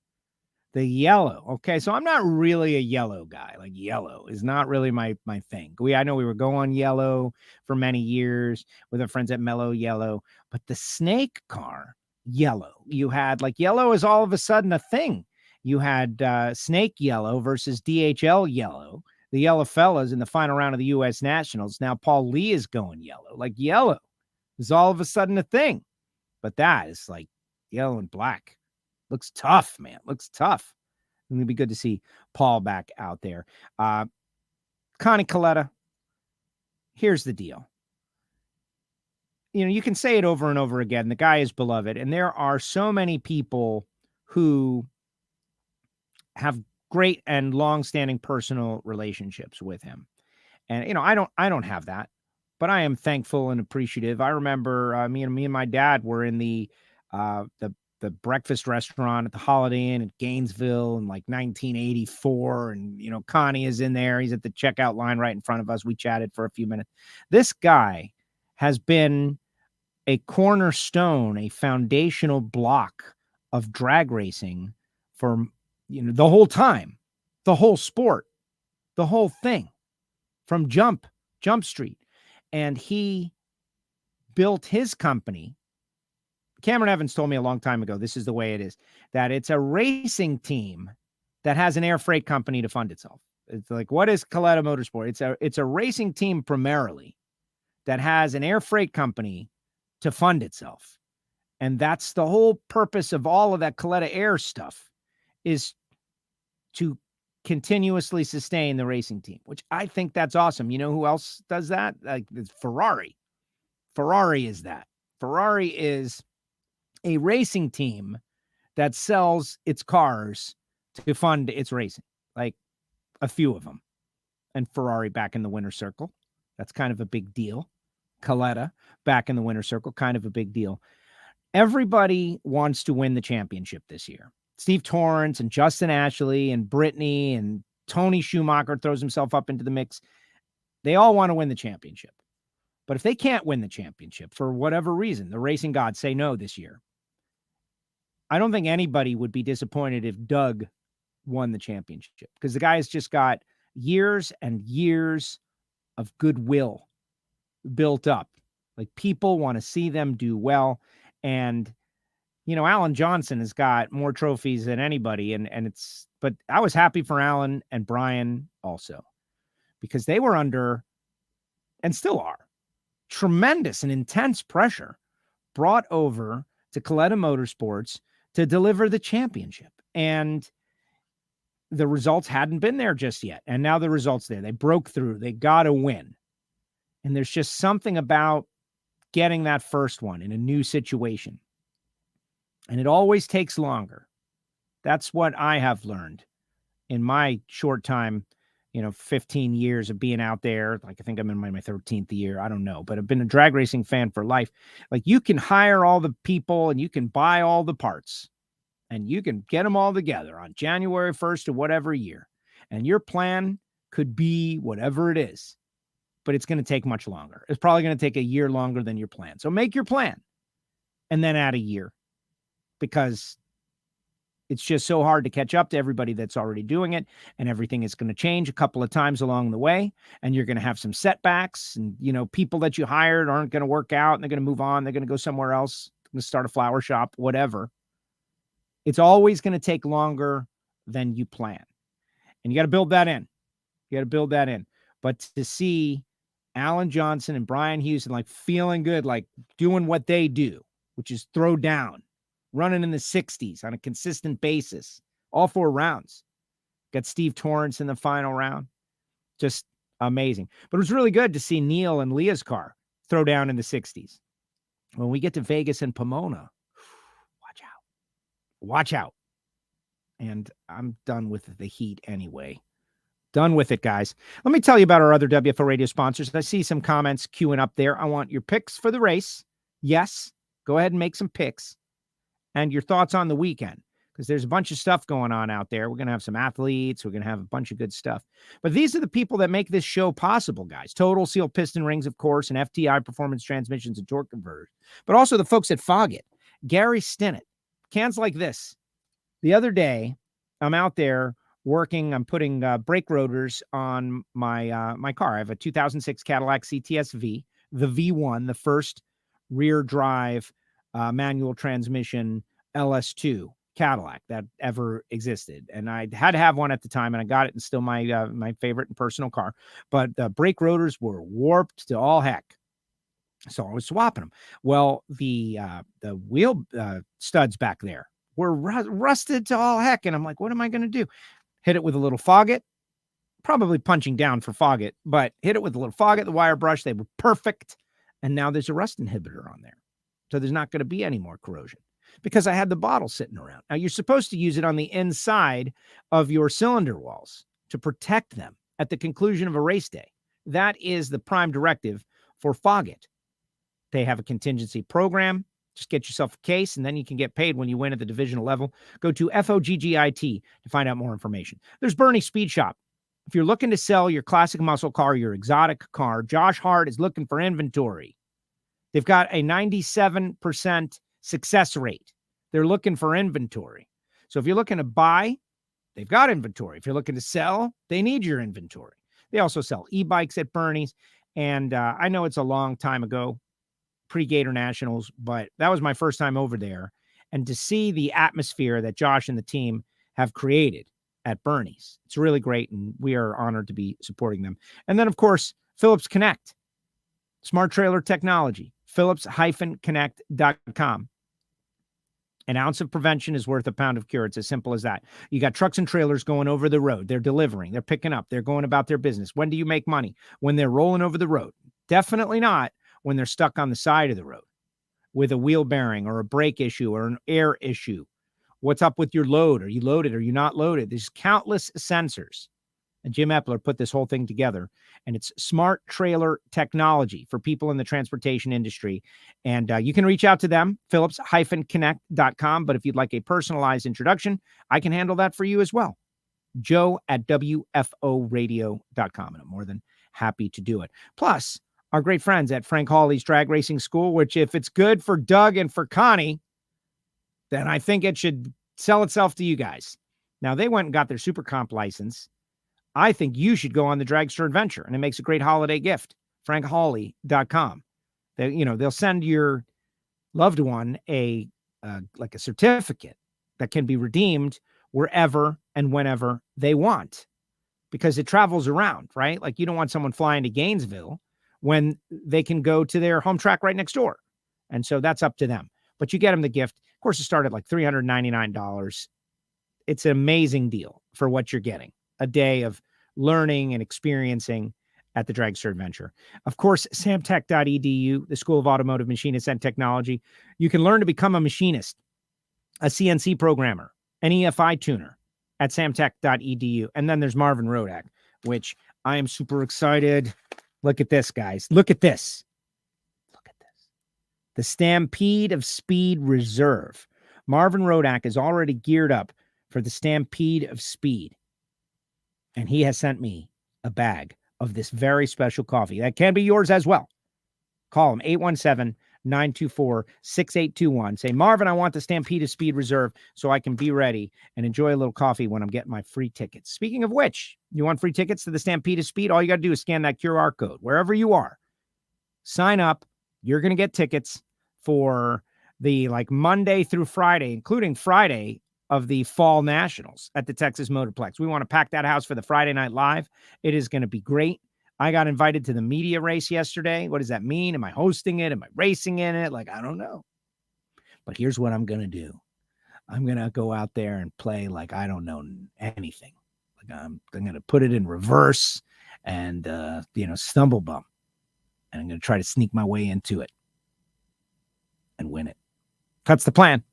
The yellow. Okay, so I'm not really a yellow guy. Like, yellow is not really my thing. I know we were going yellow for many years with our friends at Mellow Yellow, but the snake car, yellow. You had, like, yellow is all of a sudden a thing. You had snake yellow versus DHL yellow. The yellow fellas in the final round of the U.S. Nationals. Now Paul Lee is going yellow. Like, yellow is all of a sudden a thing. But that is like yellow and black. Looks tough, man. Looks tough. It's going to be good to see Paul back out there. Connie Kalitta, here's the deal. You know, you can say it over and over again. The guy is beloved. And there are so many people who have great and long-standing personal relationships with him. And, you know, I don't have that, but I am thankful and appreciative. I remember me and my dad were in the breakfast restaurant at the Holiday Inn in Gainesville in like 1984. And, you know, Connie is in there. He's at the checkout line right in front of us. We chatted for a few minutes. This guy has been a cornerstone, a foundational block of drag racing for, you know, the whole time, the whole sport, the whole thing from Jump Street. And he built his company. Cameron Evans told me a long time ago, this is the way it is, that it's a racing team that has an air freight company to fund itself. It's like, what is Kalitta Motorsport? It's a racing team primarily that has an air freight company to fund itself. And that's the whole purpose of all of that Kalitta Air stuff, is to continuously sustain the racing team, which I think that's awesome. You know who else does that? Like Ferrari. Ferrari is that. Ferrari is a racing team that sells its cars to fund its racing, like a few of them. And Ferrari back in the winner's circle. That's kind of a big deal. Kalitta back in the winner's circle, kind of a big deal. Everybody wants to win the championship this year. Steve Torrence and Justin Ashley and Brittany and Tony Schumacher throws himself up into the mix. They all want to win the championship. But if they can't win the championship for whatever reason, the racing gods say no this year, I don't think anybody would be disappointed if Doug won the championship, because the guy has just got years and years of goodwill built up. Like, people want to see them do well. And you know, Alan Johnson has got more trophies than anybody. But I was happy for Alan and Brian also, because they were under, and still are, tremendous and intense pressure brought over to Kalitta Motorsports to deliver the championship. And the results hadn't been there just yet. And now the results there. They broke through. They got to win. And there's just something about getting that first one in a new situation. And it always takes longer. That's what I have learned in my short time, 15 years of being out there. Like, I think I'm in my 13th year. I don't know, but I've been a drag racing fan for life. Like, you can hire all the people and you can buy all the parts and you can get them all together on January 1st of whatever year. And your plan could be whatever it is, but it's going to take much longer. It's probably going to take a year longer than your plan. So make your plan and then add a year, because it's just so hard to catch up to everybody that's already doing it, and everything is going to change a couple of times along the way, and you're going to have some setbacks, and, people that you hired aren't going to work out, and they're going to move on. They're going to go somewhere else, going to start a flower shop, whatever. It's always going to take longer than you plan, and you got to build that in. But to see Alan Johnson and Brian Houston, like, feeling good, like doing what they do, which is throw down, running in the 60s on a consistent basis, all 4 rounds. Got Steve Torrence in the final round. Just amazing. But it was really good to see Neil and Leah's car throw down in the 60s. When we get to Vegas and Pomona, watch out. Watch out. And I'm done with the heat anyway. Done with it, guys. Let me tell you about our other WFO radio sponsors. I see some comments queuing up there. I want your picks for the race. Yes, go ahead and make some picks. And your thoughts on the weekend, because there's a bunch of stuff going on out there. We're going to have some athletes. We're going to have a bunch of good stuff. But these are the people that make this show possible, guys. Total Seal Piston Rings, of course, and FTI Performance Transmissions and Torque Converters. But also the folks at Foggett, Gary Stinnett. Cans like this. The other day, I'm out there working. I'm putting brake rotors on my car. I have a 2006 Cadillac CTS-V, the V1, the first rear drive manual transmission LS2 Cadillac that ever existed. And I had to have one at the time, and I got it, and still my favorite and personal car. But the brake rotors were warped to all heck. So I was swapping them. Well, the wheel studs back there were rusted to all heck. And I'm like, what am I going to do? Hit it with a little Foggett, probably punching down for Foggett, but hit it with a little Foggett, the wire brush. They were perfect. And now there's a rust inhibitor on there. So there's not going to be any more corrosion because I had the bottle sitting around. Now you're supposed to use it on the inside of your cylinder walls to protect them at the conclusion of a race day. That is the prime directive for Foggett. They have a contingency program. Just get yourself a case, and then you can get paid when you win at the divisional level. Go to FOGGIT to find out more information. There's Bernie Speed Shop. If you're looking to sell your classic muscle car, your exotic car, Josh Hart is looking for inventory. They've got a 97% success rate. They're looking for inventory. So if you're looking to buy, they've got inventory. If you're looking to sell, they need your inventory. They also sell e-bikes at Bernie's. And I know it's a long time ago, pre-Gator Nationals, but that was my first time over there. And to see the atmosphere that Josh and the team have created at Bernie's, it's really great. And we are honored to be supporting them. And then, of course, Phillips Connect, smart trailer technology, Phillips-Connect.com. An ounce of prevention is worth a pound of cure. It's as simple as that. You got trucks and trailers going over the road. They're delivering. They're picking up. They're going about their business. When do you make money? When they're rolling over the road. Definitely not when they're stuck on the side of the road with a wheel bearing or a brake issue or an air issue. What's up with your load? Are you loaded? Are you not loaded? There's countless sensors. And Jim Epler put this whole thing together, and it's smart trailer technology for people in the transportation industry. And you can reach out to them, Phillips-Connect.com. But if you'd like a personalized introduction, I can handle that for you as well. Joe at WFOradio.com. And I'm more than happy to do it. Plus, our great friends at Frank Hawley's Drag Racing School, which if it's good for Doug and for Connie, then I think it should sell itself to you guys. Now, they went and got their Super Comp license. I think you should go on the Dragster Adventure, and it makes a great holiday gift. FrankHawley.com. They'll send your loved one a certificate that can be redeemed wherever and whenever they want, because it travels around, right? Like, you don't want someone flying to Gainesville when they can go to their home track right next door. And so that's up to them. But you get them the gift. Of course, it started like $399. It's an amazing deal for what you're getting. A day of learning and experiencing at the Dragster Adventure. Of course, samtech.edu, the School of Automotive Machinists and Technology. You can learn to become a machinist, a CNC programmer, an EFI tuner at samtech.edu. And then there's Marvin Rodak, which I am super excited. Look at this, guys. Look at this. Look at this. The Stampede of Speed Reserve. Marvin Rodak is already geared up for the Stampede of Speed. And he has sent me a bag of this very special coffee that can be yours as well. Call him 817-924-6821. Say, Marvin, I want the Stampede of Speed Reserve so I can be ready and enjoy a little coffee when I'm getting my free tickets. Speaking of which, you want free tickets to the Stampede of Speed? All you got to do is scan that QR code wherever you are. Sign up. You're going to get tickets for the Monday through Friday, including Friday of the Fall Nationals at the Texas Motorplex. We want to pack that house for the Friday Night Live. It is going to be great. I got invited to the media race yesterday. What does that mean? Am I hosting it? Am I racing in it? I don't know. But here's what I'm going to do. I'm going to go out there and play like I don't know anything. I'm going to put it in reverse and, stumble bump. And I'm going to try to sneak my way into it and win it. That's the plan.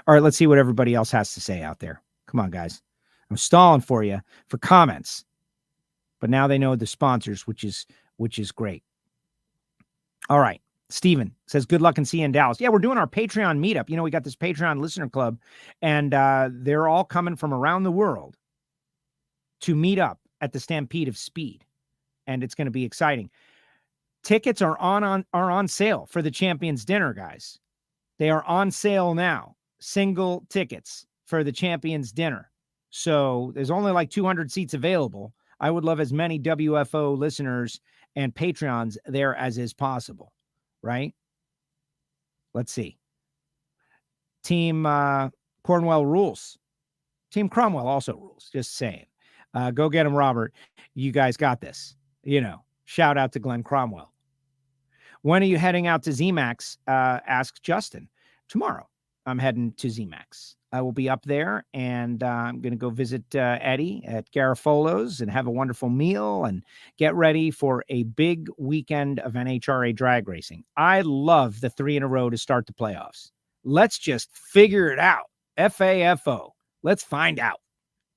All right, let's see what everybody else has to say out there. Come on, guys. I'm stalling for you for comments. But now they know the sponsors, which is great. All right. Steven says, good luck and see you in Dallas. Yeah, we're doing our Patreon meetup. We got this Patreon listener club, and they're all coming from around the world to meet up at the Stampede of Speed. And it's going to be exciting. Tickets are on sale for the Champions Dinner, guys. They are on sale now. Single tickets for the Champions Dinner. So there's only like 200 seats available. I would love as many WFO listeners and Patreons there as is possible, right? Let's see. Team Cornwell rules. Team Cromwell also rules. Just saying. Go get him, Robert. You guys got this. Shout out to Glenn Cromwell. When are you heading out to zMAX? Asks Justin. Tomorrow, I'm heading to zMAX. I will be up there, and I'm going to go visit Eddie at Garofolo's and have a wonderful meal and get ready for a big weekend of NHRA drag racing. I love the 3 in a row to start the playoffs. Let's just figure it out. FAFO. Let's find out.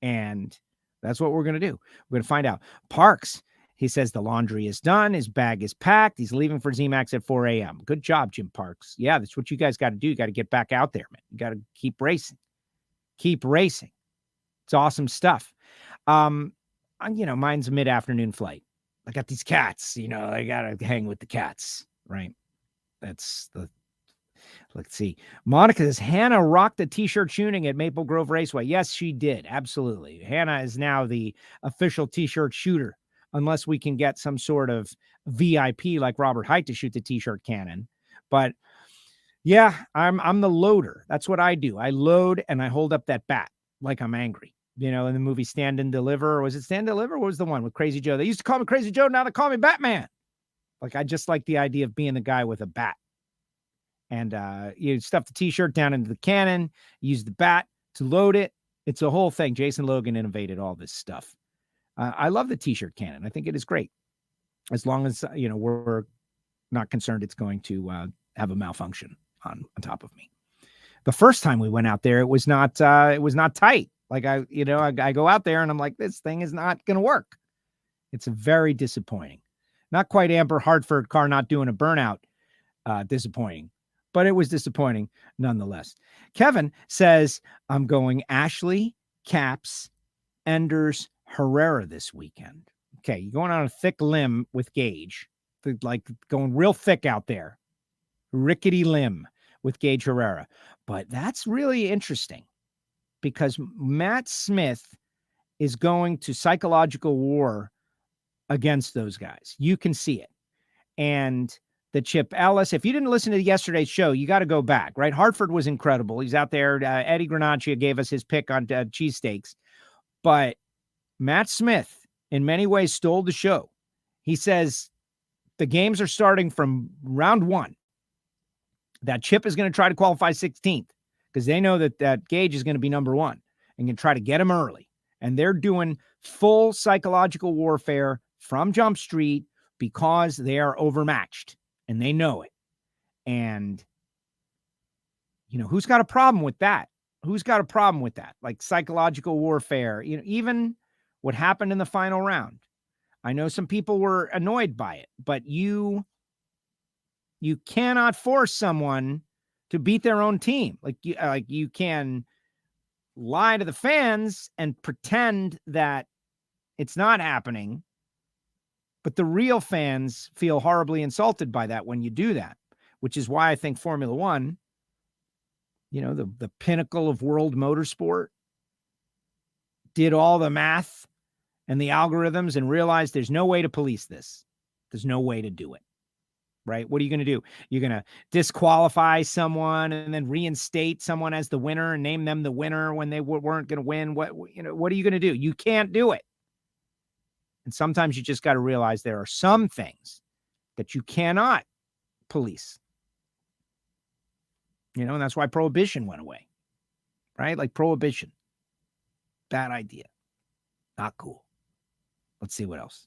And that's what we're going to do. We're going to find out. Parks. He says the laundry is done. His bag is packed. He's leaving for zMAX at 4 a.m. Good job, Jim Parks. Yeah, that's what you guys got to do. You got to get back out there, man. You got to keep racing. Keep racing. It's awesome stuff. Mine's a mid-afternoon flight. I got these cats. I got to hang with the cats, right? Let's see. Monica says, Hannah rocked the T-shirt shooting at Maple Grove Raceway. Yes, she did. Absolutely. Hannah is now the official T-shirt shooter. Unless we can get some sort of VIP like Robert Hight to shoot the T-shirt cannon. But yeah, I'm the loader. That's what I do. I load and I hold up that bat like I'm angry. In the movie Stand and Deliver. Or was it Stand and Deliver? What was the one with Crazy Joe? They used to call me Crazy Joe. Now they call me Batman. Like, I just like the idea of being the guy with a bat. And you stuff the T-shirt down into the cannon, use the bat to load it. It's a whole thing. Jason Logan innovated all this stuff. I love the T-shirt cannon. I think it is great. As long as, we're not concerned it's going to have a malfunction on top of me. The first time we went out there, it was not tight. Like I go out there and I'm like, this thing is not going to work. It's very disappointing. Not quite Amber Hartford car not doing a burnout disappointing, but it was disappointing nonetheless. Kevin says, I'm going Ashley, Caps, Enders, Herrera this weekend. Okay, you're going on a thick limb with Gage, like going real thick out there. Rickety limb with Gage Herrera. But that's really interesting because Matt Smith is going to psychological war against those guys. You can see it. And the Chip Ellis, if you didn't listen to yesterday's show, you got to go back, right? Hartford was incredible. He's out there. Eddie Granaccia gave us his pick on cheesesteaks. But Matt Smith, in many ways, stole the show. He says the games are starting from round 1. That Chip is going to try to qualify 16th because they know that Gage is going to be number 1 and can try to get him early. And they're doing full psychological warfare from Jump Street because they are overmatched and they know it. And, who's got a problem with that? Who's got a problem with that? Like psychological warfare, even what happened in the final round. I know some people were annoyed by it, but you cannot force someone to beat their own team. Like you can lie to the fans and pretend that it's not happening, but the real fans feel horribly insulted by that when you do that, which is why I think Formula One, the pinnacle of world motorsport, did all the math and the algorithms and realized there's no way to police this. There's no way to do it, right? What are you going to do? You're going to disqualify someone and then reinstate someone as the winner and name them the winner when they weren't going to win. What are you going to do? You can't do it. And sometimes you just got to realize there are some things that you cannot police. And that's why prohibition went away, right? Like prohibition. Bad idea. Not cool. Let's see what else.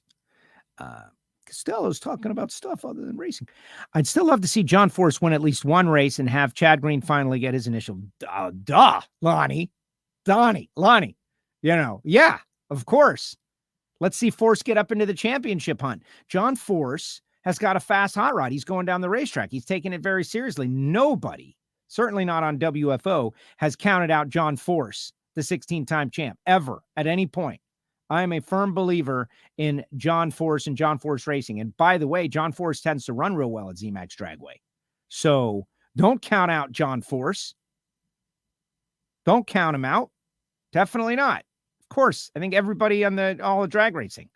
Castello's talking about stuff other than racing. I'd still love to see John Force win at least one race and have Chad Green finally get his initial. Lonnie. Yeah, of course. Let's see Force get up into the championship hunt. John Force has got a fast hot rod. He's going down the racetrack. He's taking it very seriously. Nobody, certainly not on WFO, has counted out John Force, the 16-time champ, ever at any point. I am a firm believer in John Force and John Force Racing. And by the way, John Force tends to run real well at zMAX Dragway. So don't count out John Force. Don't count him out. Definitely not. Of course, I think everybody on all the drag racing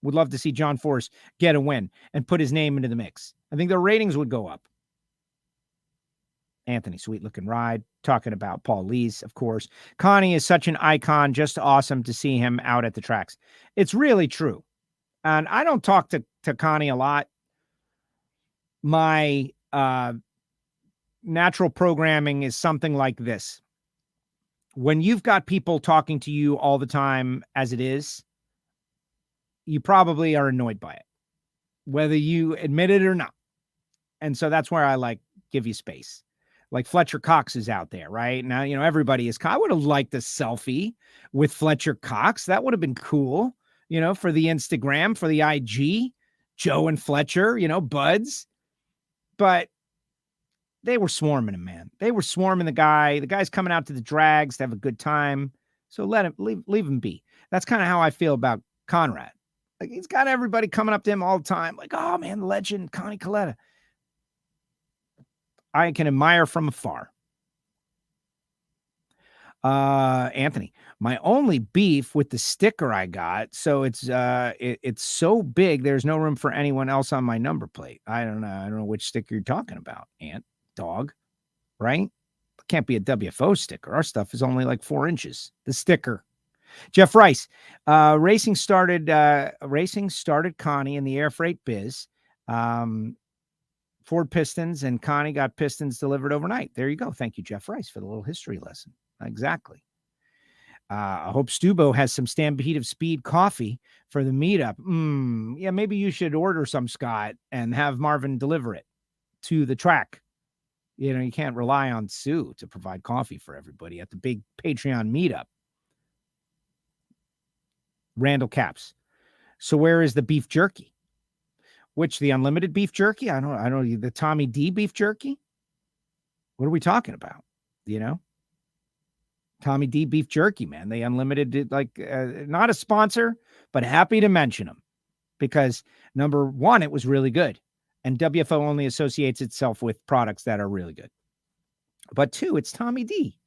would love to see John Force get a win and put his name into the mix. I think their ratings would go up. Anthony, sweet looking ride. Talking about Paul Lees, of course. Connie is such an icon. Just awesome to see him out at the tracks. It's really true. And I don't talk to Connie a lot. My natural programming is something like this. When you've got people talking to you all the time as it is, you probably are annoyed by it, whether you admit it or not. And so that's where I give you space. Like Fletcher Cox is out there right now. Everybody is. I would have liked a selfie with Fletcher Cox. That would have been cool, for the Instagram, for the IG, Joe and Fletcher, buds. But they were swarming him, man. They were swarming the guy. The guy's coming out to the drags to have a good time. So leave him be. That's kind of how I feel about Conrad. He's got everybody coming up to him all the time. Oh man, legend, Connie Kalitta. I can admire from afar. Anthony, my only beef with the sticker I got, so it's so big there's no room for anyone else on my number plate. I don't know which sticker you're talking about, dog, right? It can't be a WFO sticker. Our stuff is only 4 inches. The sticker. Jeff Rice, racing started Connie in the air freight biz. Ford Pistons, and Connie got Pistons delivered overnight. There you go. Thank you, Jeff Rice, for the little history lesson. Exactly. I hope Stubo has some Stampede of Speed coffee for the meetup. Yeah, maybe you should order some, Scott, and have Marvin deliver it to the track. You can't rely on Sue to provide coffee for everybody at the big Patreon meetup. Randall Caps. So where is the beef jerky? Which, the unlimited beef jerky? I don't the Tommy D beef jerky? What are we talking about? Tommy D beef jerky, man. They unlimited, not a sponsor, but happy to mention them because number one, it was really good. And WFO only associates itself with products that are really good. But two, it's Tommy D.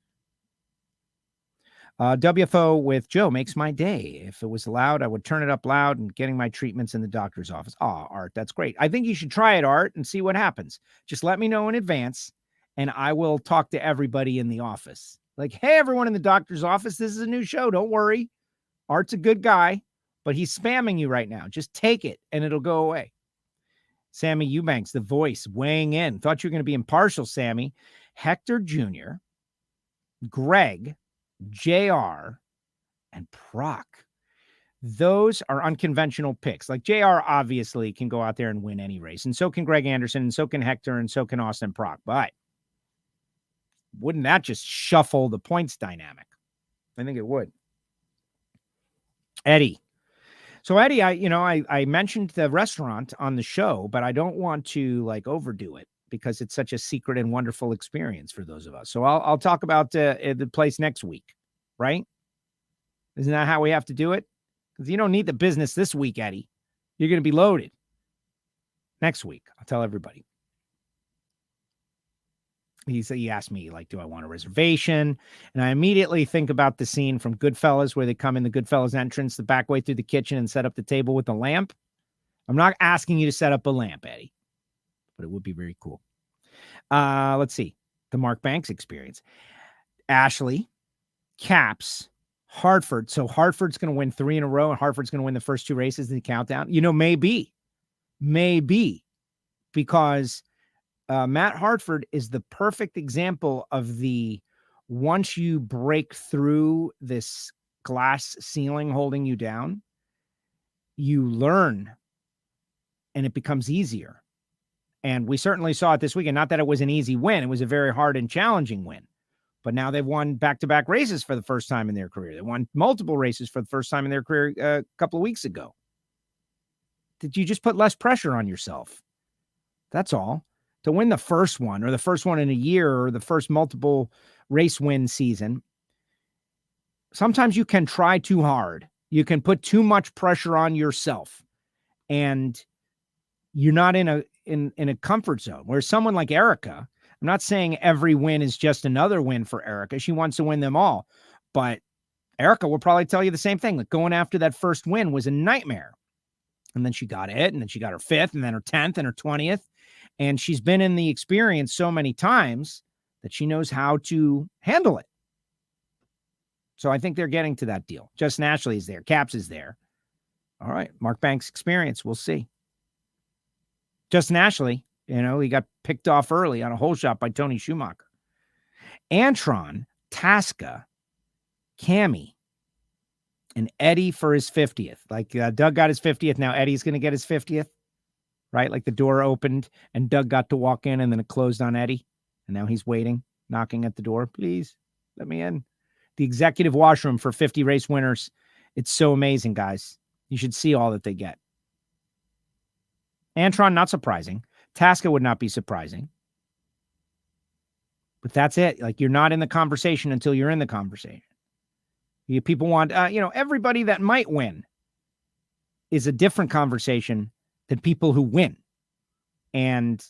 WFO with Joe makes my day. If it was allowed, I would turn it up loud and getting my treatments in the doctor's office. Art, that's great. I think you should try it, Art, and see what happens. Just let me know in advance, and I will talk to everybody in the office. Hey, everyone in the doctor's office, this is a new show. Don't worry. Art's a good guy, but he's spamming you right now. Just take it, and it'll go away. Sammy Eubanks, the voice, weighing in. Thought you were going to be impartial, Sammy. Hector Jr., Greg, JR, and Proc. Those are unconventional picks. JR obviously can go out there and win any race, and so can Greg Anderson, and so can Hector, and so can Austin Proc. But wouldn't that just shuffle the points dynamic? I think it would. Eddie. So Eddie, I mentioned the restaurant on the show, but I don't want to overdo it because it's such a secret and wonderful experience for those of us. So I'll talk about the place next week, right? Isn't that how we have to do it? Because you don't need the business this week, Eddie. You're going to be loaded. Next week, I'll tell everybody. He asked me, do I want a reservation? And I immediately think about the scene from Goodfellas where they come in the Goodfellas entrance, the back way through the kitchen and set up the table with the lamp. I'm not asking you to set up a lamp, Eddie, but it would be very cool. Let's see. The Mark Banks experience. Ashley, Caps, Hartford. So Hartford's going to win 3 in a row and Hartford's going to win the first 2 races in the countdown. Maybe because Matt Hartford is the perfect example of once you break through this glass ceiling holding you down, you learn and it becomes easier. And we certainly saw it this weekend. Not that it was an easy win. It was a very hard and challenging win. But now they've won back-to-back races for the first time in their career. They won multiple races for the first time in their career a couple of weeks ago. Did you just put less pressure on yourself? That's all. To win the first one, or the first one in a year, or the first multiple race win season, sometimes you can try too hard. You can put too much pressure on yourself, and you're not in a comfort zone. Whereas someone like Erica, I'm not saying every win is just another win for Erica. She wants to win them all, but Erica will probably tell you the same thing. Like, going after that first win was a nightmare. And then she got it, and then she got her 5th, and then her 10th, and her 20th. And she's been in the experience so many times that she knows how to handle it. So I think they're getting to that deal. Justin Ashley is there. Caps is there. All right. Mark Banks experience. We'll see. Justin Ashley, he got picked off early on a hole shot by Tony Schumacher. Antron, Tasca, Cammy, and Eddie for his 50th. Like, Doug got his 50th. Now Eddie's going to get his 50th, right? Like, the door opened and Doug got to walk in, and then it closed on Eddie. And now he's waiting, knocking at the door. Please let me in. The executive washroom for 50 race winners. It's so amazing, guys. You should see all that they get. Antron, not surprising. Tasca would not be surprising. But that's it. Like, you're not in the conversation until you're in the conversation. People want, everybody that might win is a different conversation than people who win. And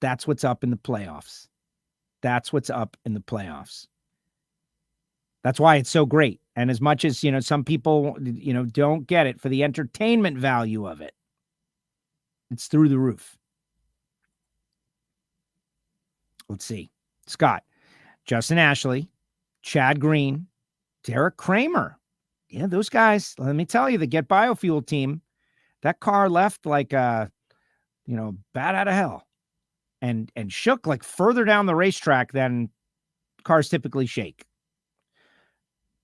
that's what's up in the playoffs. That's what's up in the playoffs. That's why it's so great. And as much as, some people, don't get it for the entertainment value of it, it's through the roof. Let's see. Scott, Justin Ashley, Chad Green, Derek Kramer. Yeah, those guys, let me tell you, the Get Biofuel team, that car left like bat out of hell and shook like further down the racetrack than cars typically shake.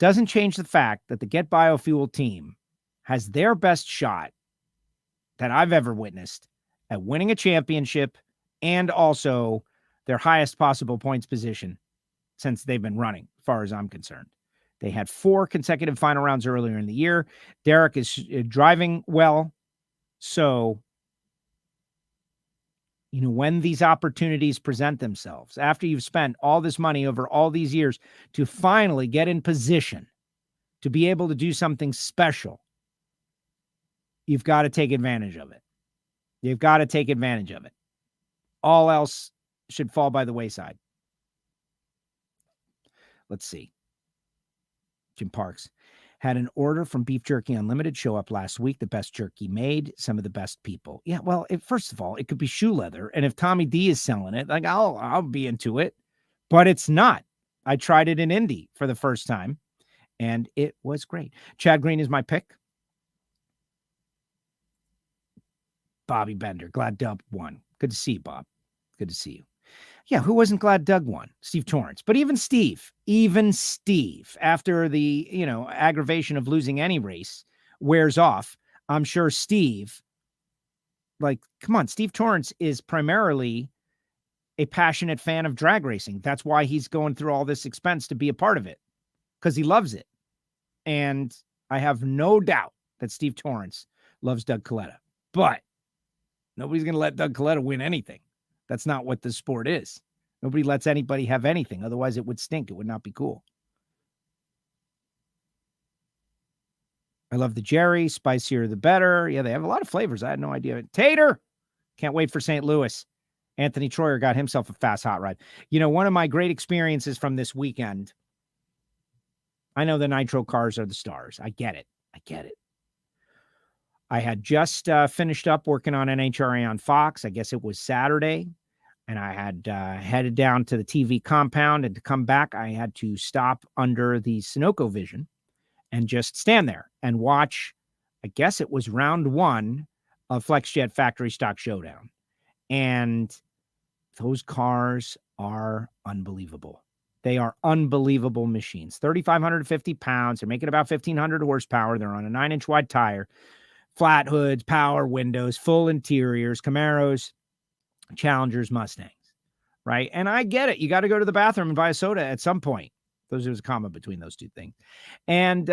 Doesn't change the fact that the Get Biofuel team has their best shot that I've ever witnessed at winning a championship, and also their highest possible points position since they've been running, as far as I'm concerned. They had 4 consecutive final rounds earlier in the year. Derek is driving well. So, when these opportunities present themselves, after you've spent all this money over all these years to finally get in position to be able to do something special, you've got to take advantage of it. You've got to take advantage of it. All else should fall by the wayside. Let's see. Jim Parks had an order from Beef Jerky Unlimited show up last week. The best jerky made, some of the best people. Yeah, well, first of all, it could be shoe leather. And if Tommy D is selling it, like, I'll be into it. But it's not. I tried it in Indy for the first time, and it was great. Chad Green is my pick. Bobby Bender, glad Doug won. Good to see you, Bob. Good to see you. Yeah, who wasn't glad Doug won? Steve Torrence. But even Steve, after the, aggravation of losing any race wears off, I'm sure Steve, come on, Steve Torrence is primarily a passionate fan of drag racing. That's why he's going through all this expense to be a part of it, because he loves it. And I have no doubt that Steve Torrence loves Doug Kalitta. But nobody's going to let Doug Kalitta win anything. That's not what the sport is. Nobody lets anybody have anything. Otherwise, it would stink. It would not be cool. I love the Jerry. Spicier the better. Yeah, they have a lot of flavors. I had no idea. Tater. Can't wait for St. Louis. Anthony Troyer got himself a fast hot ride. One of my great experiences from this weekend, I know the Nitro cars are the stars. I get it. I had just finished up working on NHRA on Fox. I guess it was Saturday. And I had headed down to the TV compound. And to come back, I had to stop under the Sunoco Vision and just stand there and watch, I guess it was round 1 of FlexJet Factory Stock Showdown. And those cars are unbelievable. They are unbelievable machines. 3,550 pounds. They're making about 1,500 horsepower. They're on a 9-inch wide tire. flat hoods, power windows, full interiors, Camaros, Challengers, Mustangs, right? And I get it. You got to go to the bathroom and buy a soda at some point. There's a comma between those two things. And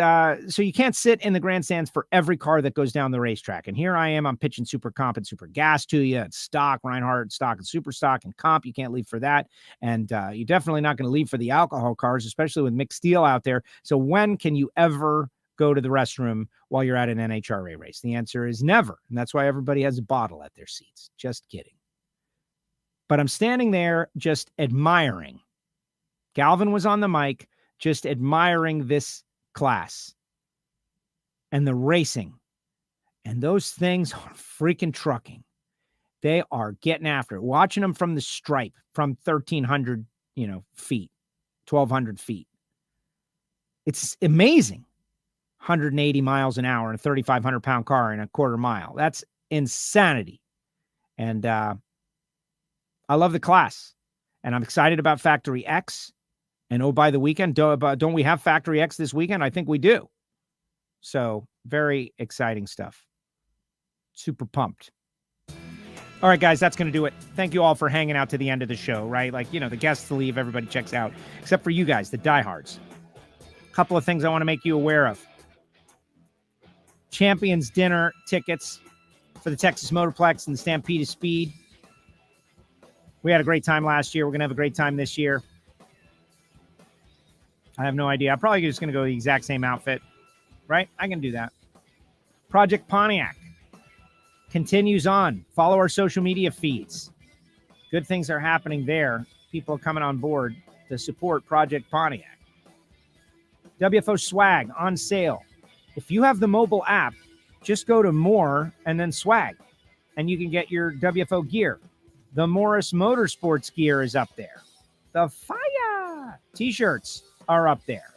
so you can't sit in the grandstands for every car that goes down the racetrack. And here I am, I'm pitching super comp and super gas to you. It's stock, Reinhart, stock and super stock and comp. You can't leave for that. And you're definitely not going to leave for the alcohol cars, especially with mixed steel out there. So when can you ever go to the restroom while you're at an NHRA race? The answer is never. And that's why everybody has a bottle at their seats. Just kidding. But I'm standing there just admiring. Galvin was on the mic, just admiring this class and the racing. And those things are freaking trucking. They are getting after it. Watching them from the stripe from 1,300, feet, 1,200 feet. It's amazing. 180 miles an hour in a 3,500 pound car in a quarter mile. That's insanity. And I love the class. And I'm excited about Factory X. And oh, by the weekend, don't we have Factory X this weekend? I think we do. So very exciting stuff. Super pumped. All right, guys, that's going to do it. Thank you all for hanging out to the end of the show, right? Like, the guests leave, everybody checks out, except for you guys, the diehards. A couple of things I want to make you aware of. Champions Dinner tickets for the Texas Motorplex and the Stampede of Speed. We had a great time last year. We're going to have a great time this year. I have no idea. I'm probably just going to go the exact same outfit, right? I can do that. Project Pontiac continues on. Follow our social media feeds. Good things are happening there. People are coming on board to support Project Pontiac. WFO swag on sale. If you have the mobile app, just go to more and then swag, and you can get your WFO gear. The Morris Motorsports gear is up there. The Fire t-shirts are up there.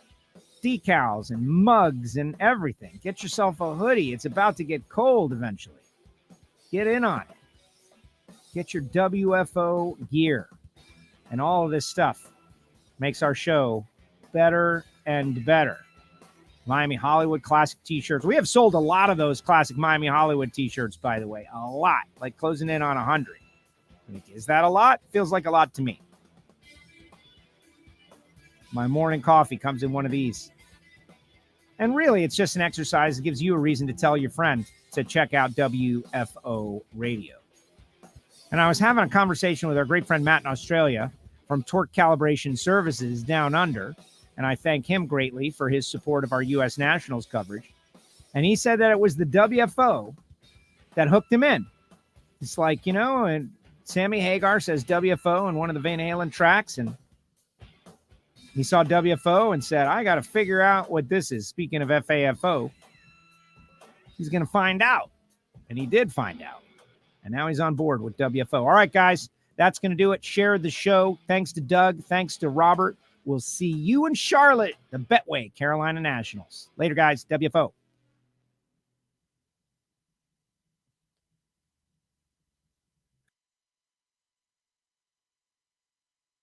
Decals and mugs and everything. Get yourself a hoodie. It's about to get cold eventually. Get in on it. Get your WFO gear. And all of this stuff makes our show better and better. Miami Hollywood classic t-shirts. We have sold a lot of those classic Miami Hollywood t-shirts, by the way. A lot. Like closing in on 100. Is that a lot? Feels like a lot to me. My morning coffee comes in one of these. And really, it's just an exercise. It gives you a reason to tell your friend to check out WFO Radio. And I was having a conversation with our great friend Matt in Australia from Torque Calibration Services Down Under. And I thank him greatly for his support of our U.S. Nationals coverage. And he said that it was the WFO that hooked him in. It's like, and Sammy Hagar says WFO in one of the Van Halen tracks, and he saw WFO and said, I got to figure out what this is. Speaking of FAFO, he's going to find out. And he did find out. And now he's on board with WFO. All right, guys, that's going to do it. Share the show. Thanks to Doug. Thanks to Robert. We'll see you in Charlotte, the Betway Carolina Nationals. Later, guys. WFO.